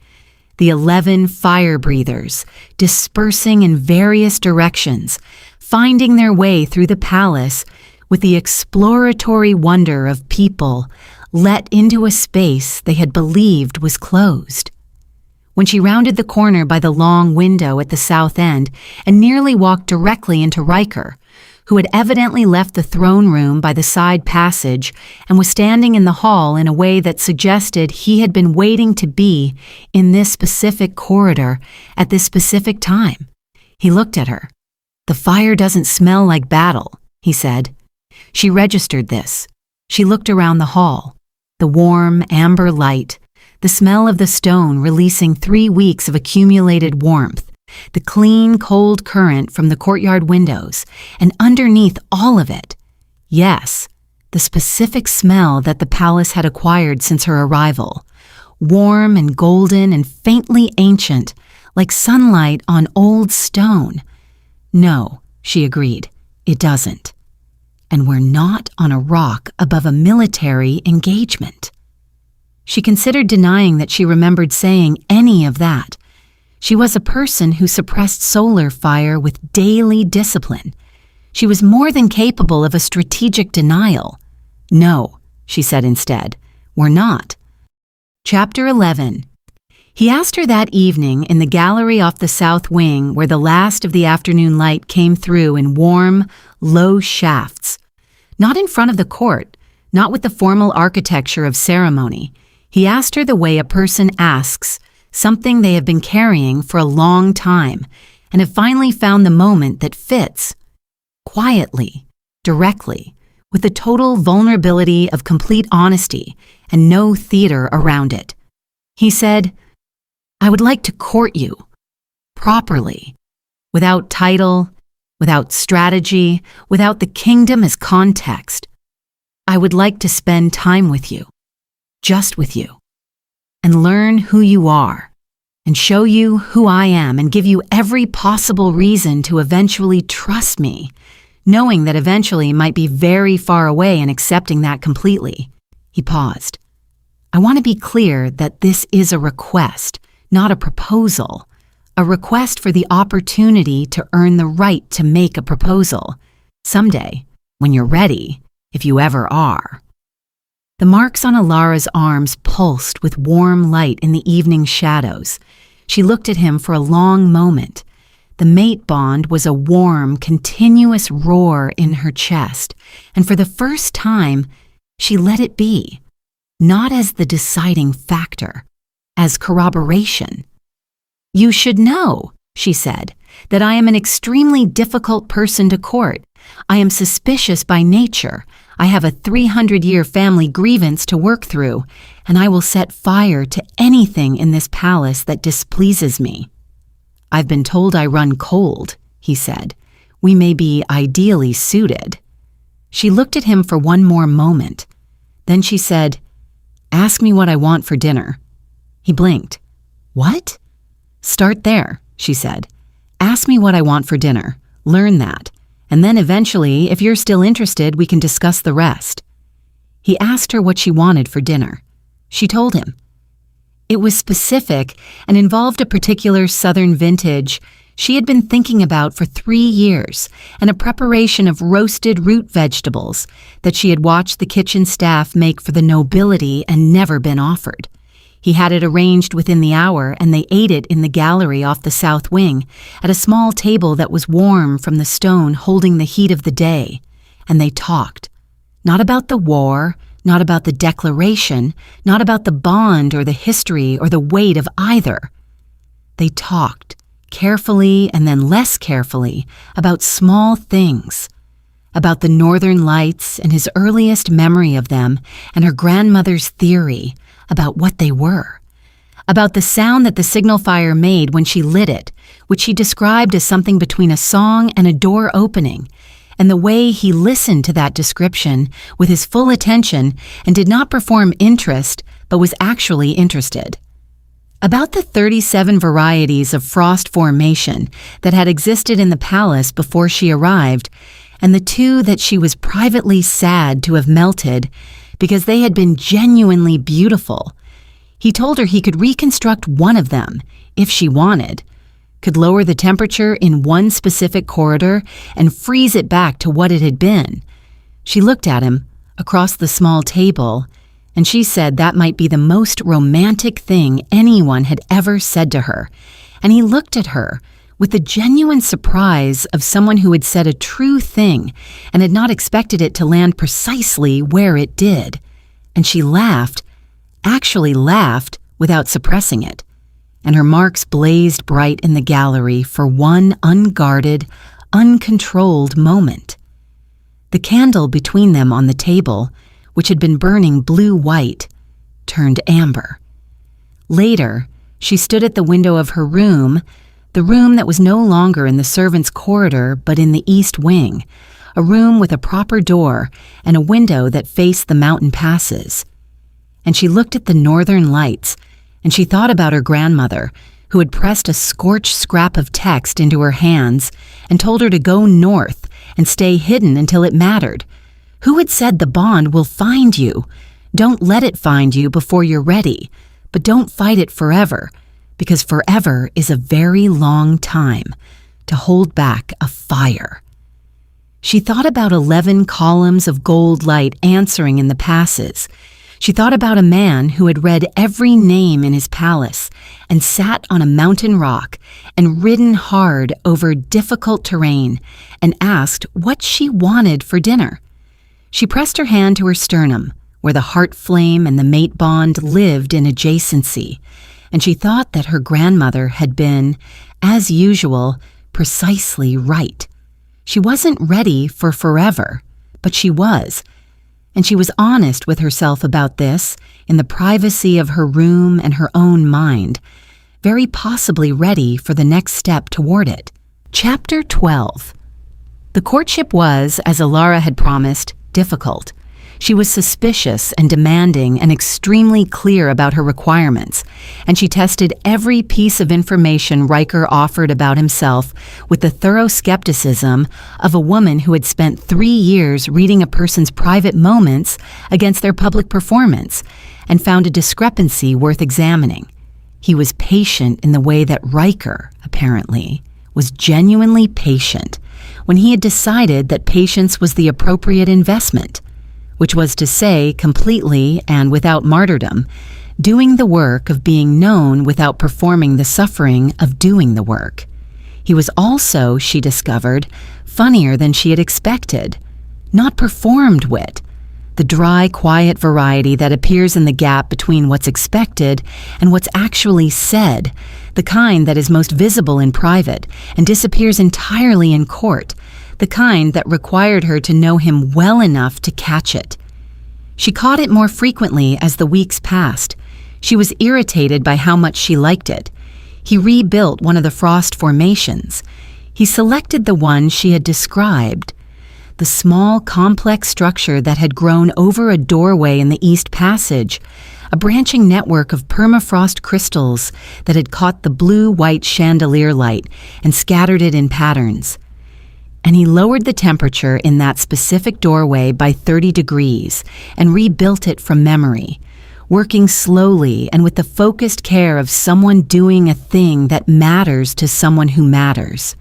the 11 fire breathers dispersing in various directions, finding their way through the palace with the exploratory wonder of people let into a space they had believed was closed. When she rounded the corner by the long window at the south end and nearly walked directly into Riker, who had evidently left the throne room by the side passage and was standing in the hall in a way that suggested he had been waiting to be in this specific corridor at this specific time. He looked at her. "The fire doesn't smell like battle," he said. She registered this. She looked around the hall. The warm, amber light, the smell of the stone releasing 3 weeks of accumulated warmth, the clean, cold current from the courtyard windows, and underneath all of it, yes, the specific smell that the palace had acquired since her arrival, warm and golden and faintly ancient, like sunlight on old stone. No, she agreed, it doesn't. And we're not on a rock above a military engagement. She considered denying that she remembered saying any of that. She was a person who suppressed solar fire with daily discipline. She was more than capable of a strategic denial. "No," she said instead, "we're not." Chapter 11. He asked her that evening in the gallery off the south wing where the last of the afternoon light came through in warm, low shafts. Not in front of the court, not with the formal architecture of ceremony. He asked her the way a person asks something they have been carrying for a long time and have finally found the moment that fits. Quietly, directly, with the total vulnerability of complete honesty and no theater around it. He said, "I would like to court you, properly, without title, without strategy, without the kingdom as context. I would like to spend time with you, just with you, and learn who you are, and show you who I am and give you every possible reason to eventually trust me, knowing that eventually might be very far away and accepting that completely." He paused. "I want to be clear that this is a request, not a proposal. A request for the opportunity to earn the right to make a proposal. Someday, when you're ready, if you ever are." The marks on Alara's arms pulsed with warm light in the evening shadows. She looked at him for a long moment. The mate bond was a warm, continuous roar in her chest, and for the first time, she let it be, not as the deciding factor, as corroboration. "You should know," she said, "that I am an extremely difficult person to court. I am suspicious by nature. I have a 300-year family grievance to work through, and I will set fire to anything in this palace that displeases me." "I've been told I run cold," he said. "We may be ideally suited." She looked at him for one more moment. Then she said, "Ask me what I want for dinner." He blinked. "What?" "Start there," she said. "Ask me what I want for dinner. Learn that. And then eventually, if you're still interested, we can discuss the rest." He asked her what she wanted for dinner. She told him. It was specific and involved a particular Southern vintage she had been thinking about for 3 years, and a preparation of roasted root vegetables that she had watched the kitchen staff make for the nobility and never been offered. He had it arranged within the hour, and they ate it in the gallery off the south wing, at a small table that was warm from the stone holding the heat of the day, and they talked. Not about the war, not about the declaration, not about the bond or the history or the weight of either. They talked, carefully and then less carefully, about small things, about the northern lights and his earliest memory of them and her grandmother's theory about what they were, about the sound that the signal fire made when she lit it, which she described as something between a song and a door opening, and the way he listened to that description with his full attention and did not perform interest but was actually interested. About the 37 varieties of frost formation that had existed in the palace before she arrived, and the 2 that she was privately sad to have melted because they had been genuinely beautiful. He told her he could reconstruct one of them, if she wanted, could lower the temperature in one specific corridor and freeze it back to what it had been. She looked at him, across the small table, and she said that might be the most romantic thing anyone had ever said to her, and he looked at her with the genuine surprise of someone who had said a true thing and had not expected it to land precisely where it did. And she laughed, actually laughed without suppressing it, and her marks blazed bright in the gallery for one unguarded, uncontrolled moment. The candle between them on the table, which had been burning blue-white, turned amber. Later, she stood at the window of her room, the room that was no longer in the servants' corridor but in the east wing, a room with a proper door and a window that faced the mountain passes. And she looked at the northern lights, and she thought about her grandmother, who had pressed a scorched scrap of text into her hands and told her to go north and stay hidden until it mattered. Who had said the bond will find you? Don't let it find you before you're ready, but don't fight it forever, because forever is a very long time to hold back a fire. She thought about 11 columns of gold light answering in the passes. She thought about a man who had read every name in his palace and sat on a mountain rock and ridden hard over difficult terrain and asked what she wanted for dinner. She pressed her hand to her sternum, where the heart flame and the mate bond lived in adjacency, and she thought that her grandmother had been, as usual, precisely right. She wasn't ready for forever, but she was, and she was honest with herself about this in the privacy of her room and her own mind, very possibly ready for the next step toward it. Chapter 12. The courtship was, as Alara had promised, difficult. She was suspicious and demanding and extremely clear about her requirements, and she tested every piece of information Riker offered about himself with the thorough skepticism of a woman who had spent 3 years reading a person's private moments against their public performance and found a discrepancy worth examining. He was patient in the way that Riker, apparently, was genuinely patient when he had decided that patience was the appropriate investment, which was to say, completely and without martyrdom, doing the work of being known without performing the suffering of doing the work. He was also, she discovered, funnier than she had expected. Not performed wit, the dry, quiet variety that appears in the gap between what's expected and what's actually said, the kind that is most visible in private and disappears entirely in court, the kind that required her to know him well enough to catch it. She caught it more frequently as the weeks passed. She was irritated by how much she liked it. He rebuilt one of the frost formations. He selected the one she had described. The small, complex structure that had grown over a doorway in the East Passage, a branching network of permafrost crystals that had caught the blue-white chandelier light and scattered it in patterns. And he lowered the temperature in that specific doorway by 30 degrees and rebuilt it from memory, working slowly and with the focused care of someone doing a thing that matters to someone who matters.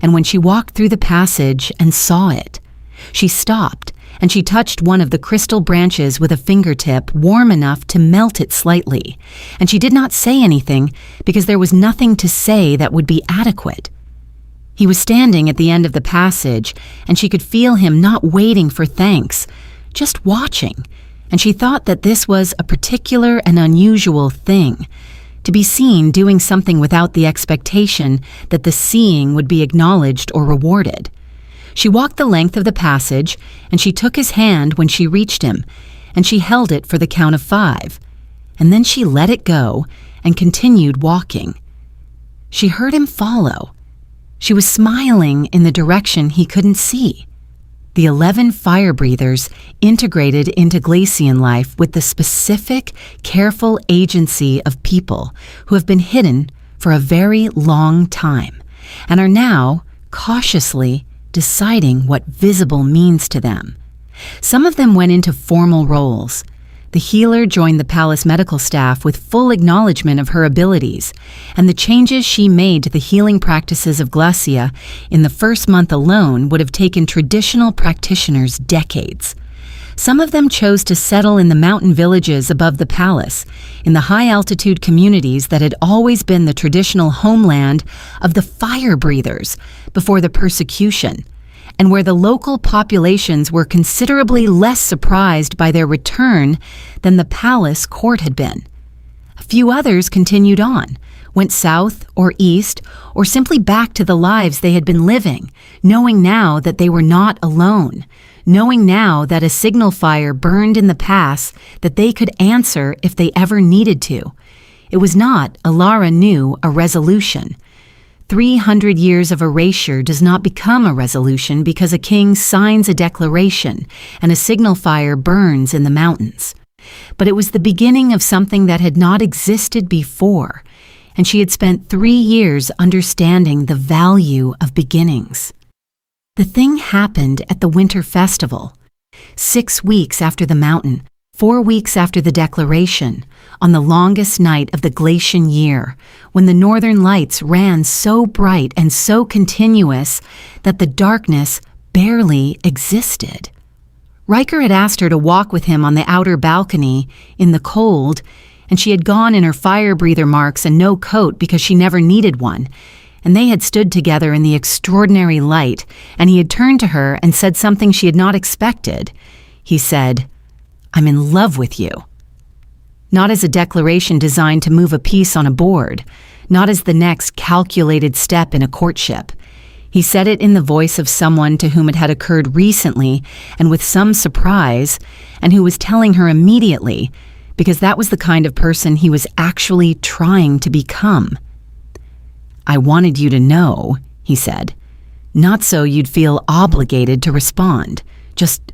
And when she walked through the passage and saw it, she stopped and she touched one of the crystal branches with a fingertip warm enough to melt it slightly, and she did not say anything because there was nothing to say that would be adequate. He was standing at the end of the passage, and she could feel him not waiting for thanks, just watching, and she thought that this was a particular and unusual thing, to be seen doing something without the expectation that the seeing would be acknowledged or rewarded. She walked the length of the passage, and she took his hand when she reached him, and she held it for the count of 5, and then she let it go and continued walking. She heard him follow. She was smiling in the direction he couldn't see. The 11 fire breathers integrated into Glacian life with the specific, careful agency of people who have been hidden for a very long time and are now cautiously deciding what visible means to them. Some of them went into formal roles. The healer joined the palace medical staff with full acknowledgement of her abilities, and the changes she made to the healing practices of Glacia in the first month alone would have taken traditional practitioners decades. Some of them chose to settle in the mountain villages above the palace, in the high-altitude communities that had always been the traditional homeland of the fire breathers before the persecution, and where the local populations were considerably less surprised by their return than the palace court had been. A few others continued on, went south or east, or simply back to the lives they had been living, knowing now that they were not alone, knowing now that a signal fire burned in the pass that they could answer if they ever needed to. It was not, Alara knew, a resolution. 300 years of erasure does not become a resolution because a king signs a declaration and a signal fire burns in the mountains. But it was the beginning of something that had not existed before, and she had spent 3 years understanding the value of beginnings. The thing happened at the winter festival, 6 weeks after the mountain, 4 weeks after the declaration, on the longest night of the Glacian year, when the northern lights ran so bright and so continuous that the darkness barely existed. Riker had asked her to walk with him on the outer balcony in the cold, and she had gone in her fire breather marks and no coat because she never needed one, and they had stood together in the extraordinary light, and he had turned to her and said something she had not expected. He said, "I'm in love with you." Not as a declaration designed to move a piece on a board, not as the next calculated step in a courtship. He said it in the voice of someone to whom it had occurred recently and with some surprise, and who was telling her immediately, because that was the kind of person he was actually trying to become. "I wanted you to know," he said. "Not so you'd feel obligated to respond. Just,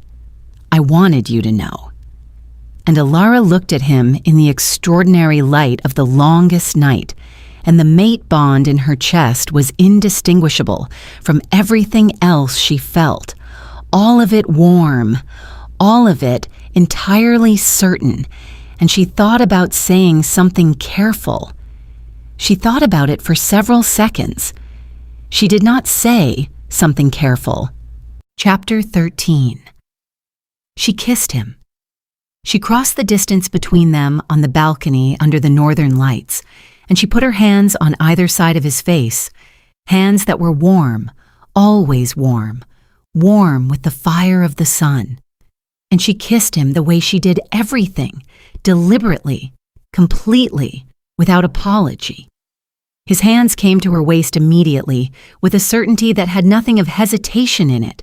I wanted you to know." And Alara looked at him in the extraordinary light of the longest night, and the mate bond in her chest was indistinguishable from everything else she felt, all of it warm, all of it entirely certain, and she thought about saying something careful. She thought about it for several seconds. She did not say something careful. Chapter 13. She kissed him. She crossed the distance between them on the balcony under the northern lights, and she put her hands on either side of his face, hands that were warm, always warm, warm with the fire of the sun. And she kissed him the way she did everything, deliberately, completely, without apology. His hands came to her waist immediately, with a certainty that had nothing of hesitation in it,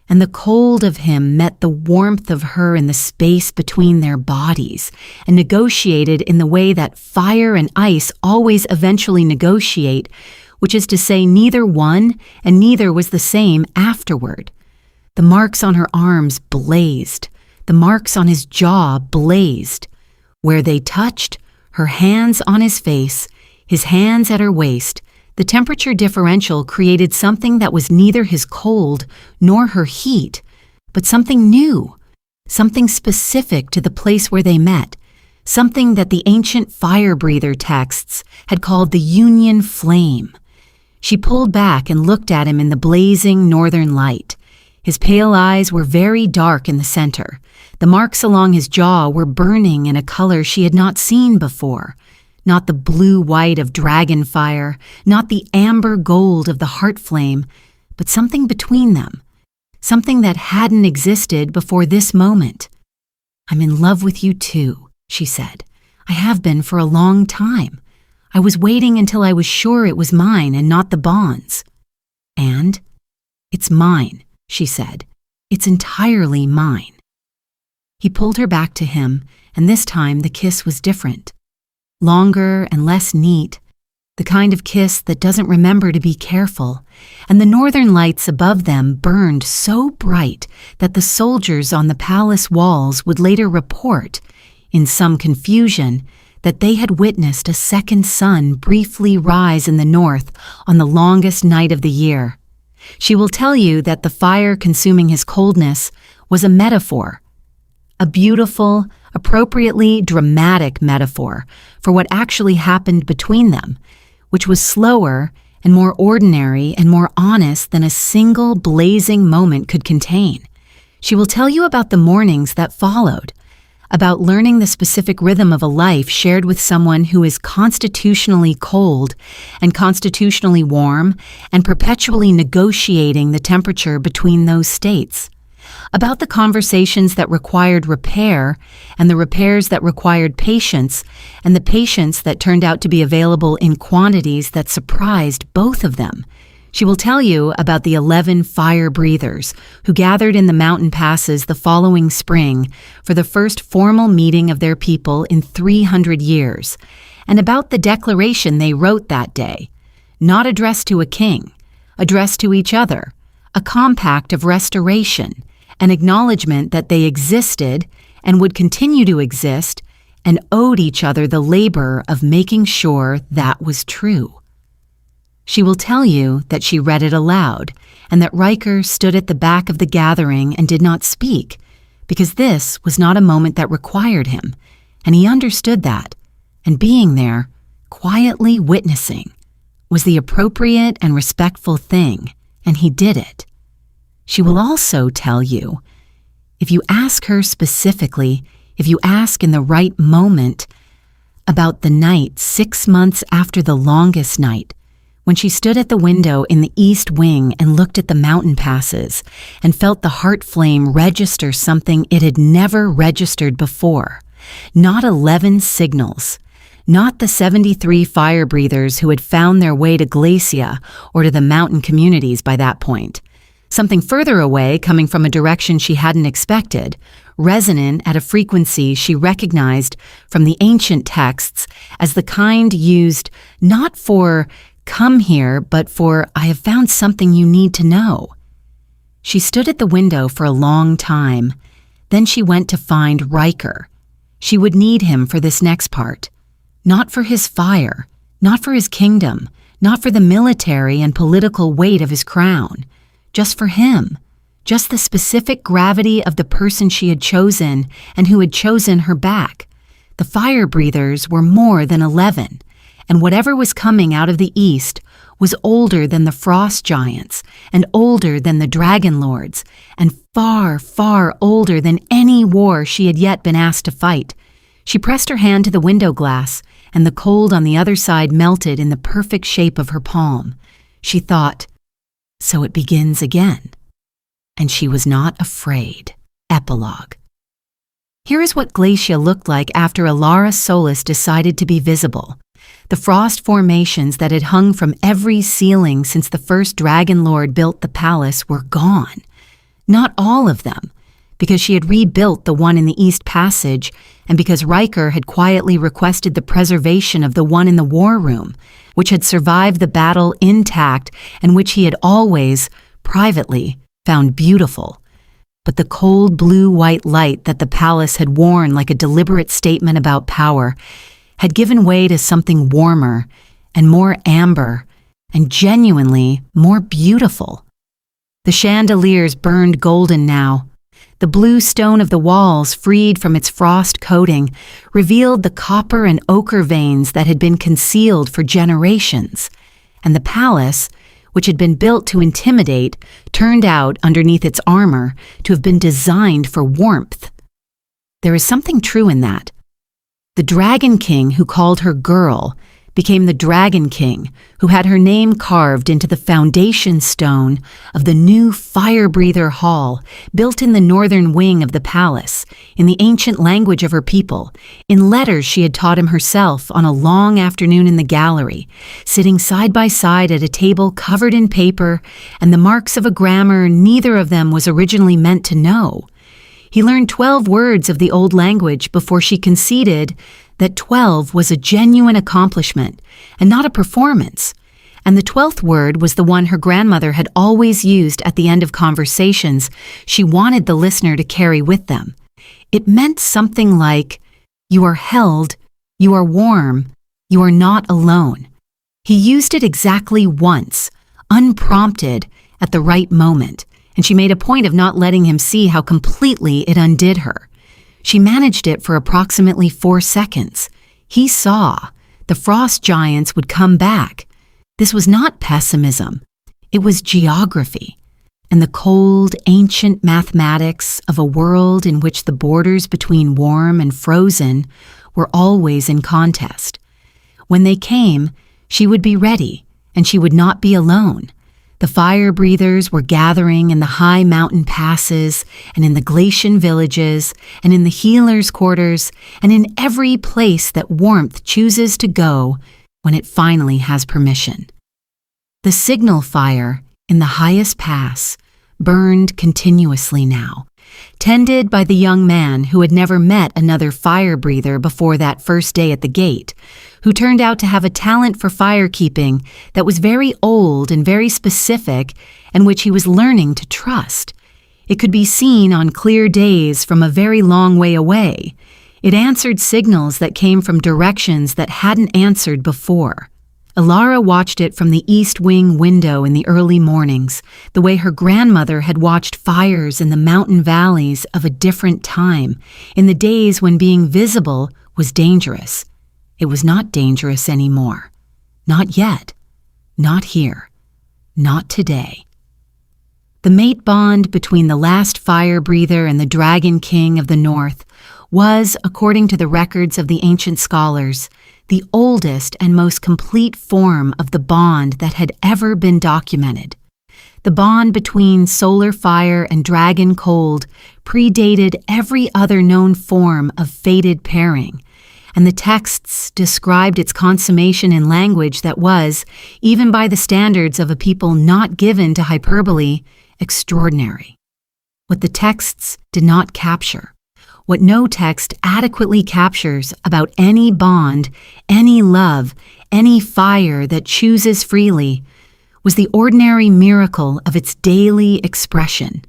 and the cold of him met the warmth of her in the space between their bodies, and negotiated in the way that fire and ice always eventually negotiate, which is to say neither one and neither was the same afterward. The marks on her arms blazed. The marks on his jaw blazed. Where they touched, her hands on his face, his hands at her waist, the temperature differential created something that was neither his cold nor her heat, but something new, something specific to the place where they met, something that the ancient fire breather texts had called the union flame. She pulled back and looked at him in the blazing northern light. His pale eyes were very dark in the center. The marks along his jaw were burning in a color she had not seen before. Not the blue-white of dragon fire, not the amber gold of the heart flame, but something between them, something that hadn't existed before this moment. "I'm in love with you too," she said. "I have been for a long time. I was waiting until I was sure it was mine and not the Bond's." "And it's mine," she said. "It's entirely mine." He pulled her back to him, and this time the kiss was different. Longer and less neat, the kind of kiss that doesn't remember to be careful, and the northern lights above them burned so bright that the soldiers on the palace walls would later report, in some confusion, that they had witnessed a second sun briefly rise in the north on the longest night of the year. She will tell you that the fire consuming his coldness was a metaphor, a beautiful, appropriately dramatic metaphor for what actually happened between them, which was slower and more ordinary and more honest than a single blazing moment could contain. She will tell you about the mornings that followed, about learning the specific rhythm of a life shared with someone who is constitutionally cold and constitutionally warm and perpetually negotiating the temperature between those states. About the conversations that required repair and the repairs that required patience and the patience that turned out to be available in quantities that surprised both of them. She will tell you about the 11 fire breathers who gathered in the mountain passes the following spring for the first formal meeting of their people in 300 years, and about the declaration they wrote that day, not addressed to a king, addressed to each other, a compact of restoration, an acknowledgement that they existed and would continue to exist and owed each other the labor of making sure that was true. She will tell you that she read it aloud and that Riker stood at the back of the gathering and did not speak because this was not a moment that required him, and he understood that, and being there, quietly witnessing, was the appropriate and respectful thing, and he did it. She will also tell you, if you ask her specifically, if you ask in the right moment, about the night 6 months after the longest night, when she stood at the window in the east wing and looked at the mountain passes and felt the heart flame register something it had never registered before. Not 11 signals. Not the 73 fire breathers who had found their way to Glacia or to the mountain communities by that point. Something further away, coming from a direction she hadn't expected, resonant at a frequency she recognized from the ancient texts as the kind used not for "come here," but for "I have found something you need to know." She stood at the window for a long time. Then she went to find Riker. She would need him for this next part. Not for his fire, not for his kingdom, not for the military and political weight of his crown. Just for him. Just the specific gravity of the person she had chosen and who had chosen her back. The fire breathers were more than 11, and whatever was coming out of the east was older than the frost giants, and older than the dragon lords, and far, far older than any war she had yet been asked to fight. She pressed her hand to the window glass, and the cold on the other side melted in the perfect shape of her palm. She thought, so it begins again. And she was not afraid. Epilogue. Here is what Glacia looked like after Alara Solis decided to be visible. The frost formations that had hung from every ceiling since the first Dragon Lord built the palace were gone. Not all of them, because she had rebuilt the one in the East Passage, and because Riker had quietly requested the preservation of the one in the war room, which had survived the battle intact and which he had always, privately, found beautiful. But the cold blue-white light that the palace had worn like a deliberate statement about power had given way to something warmer and more amber and genuinely more beautiful. The chandeliers burned golden now. The blue stone of the walls, freed from its frost coating, revealed the copper and ochre veins that had been concealed for generations. And the palace, which had been built to intimidate, turned out, underneath its armor, to have been designed for warmth. There is something true in that. The Dragon King who called her girl became the Dragon King who had her name carved into the foundation stone of the new Fire Breather Hall built in the northern wing of the palace, in the ancient language of her people, in letters she had taught him herself on a long afternoon in the gallery, sitting side by side at a table covered in paper and the marks of a grammar neither of them was originally meant to know. He learned 12 words of the old language before she conceded that 12 was a genuine accomplishment and not a performance, and the 12th word was the one her grandmother had always used at the end of conversations she wanted the listener to carry with them. It meant something like, "You are held, you are warm, you are not alone." He used it exactly once, unprompted, at the right moment, and she made a point of not letting him see how completely it undid her. She managed it for approximately 4 seconds. He saw. The frost giants would come back. This was not pessimism. It was geography, and the cold, ancient mathematics of a world in which the borders between warm and frozen were always in contest. When they came, she would be ready, and she would not be alone. The fire breathers were gathering in the high mountain passes and in the Glacian villages and in the healers' quarters and in every place that warmth chooses to go when it finally has permission. The signal fire in the highest pass burned continuously now, tended by the young man who had never met another fire breather before that first day at the gate, who turned out to have a talent for firekeeping that was very old and very specific and which he was learning to trust. It could be seen on clear days from a very long way away. It answered signals that came from directions that hadn't answered before. Alara watched it from the east wing window in the early mornings, the way her grandmother had watched fires in the mountain valleys of a different time, in the days when being visible was dangerous. It was not dangerous anymore. Not yet. Not here. Not today. The mate bond between the last fire breather and the Dragon King of the North was, according to the records of the ancient scholars, the oldest and most complete form of the bond that had ever been documented. The bond between solar fire and dragon cold predated every other known form of fated pairing, and the texts described its consummation in language that was, even by the standards of a people not given to hyperbole, extraordinary. What the texts did not capture, what no text adequately captures about any bond, any love, any fire that chooses freely, was the ordinary miracle of its daily expression.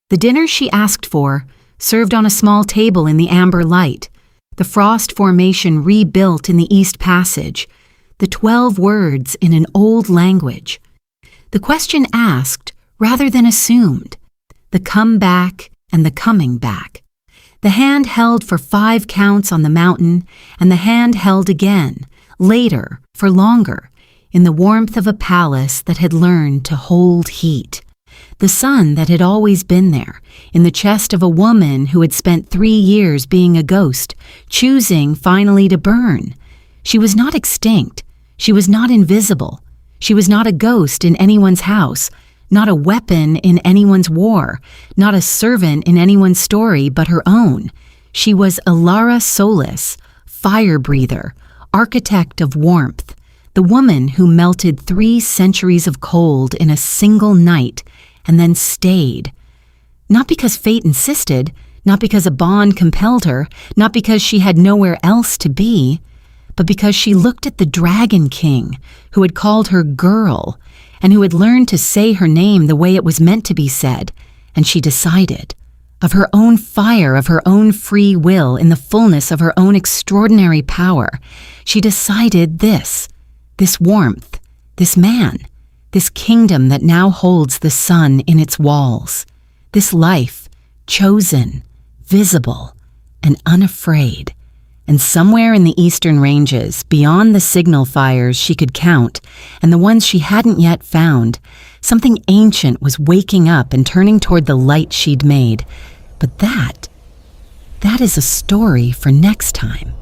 The dinner she asked for, served on a small table in the amber light, the frost formation rebuilt in the East Passage, the 12 words in an old language. The question asked rather than assumed, the come back and the coming back. The hand held for 5 counts on the mountain, and the hand held again, later, for longer, in the warmth of a palace that had learned to hold heat. The sun that had always been there, in the chest of a woman who had spent 3 years being a ghost, choosing finally to burn. She was not extinct. She was not invisible. She was not a ghost in anyone's house, not a weapon in anyone's war, not a servant in anyone's story but her own. She was Ilara Solis, fire breather, architect of warmth, the woman who melted 3 centuries of cold in a single night and then stayed. Not because fate insisted, not because a bond compelled her, not because she had nowhere else to be, but because she looked at the Dragon King, who had called her girl, and who had learned to say her name the way it was meant to be said, and she decided, of her own fire, of her own free will, in the fullness of her own extraordinary power, she decided this warmth, this man, this kingdom that now holds the sun in its walls, this life, chosen, visible, and unafraid. And somewhere in the eastern ranges, beyond the signal fires she could count, and the ones she hadn't yet found, something ancient was waking up and turning toward the light she'd made. But that is a story for next time.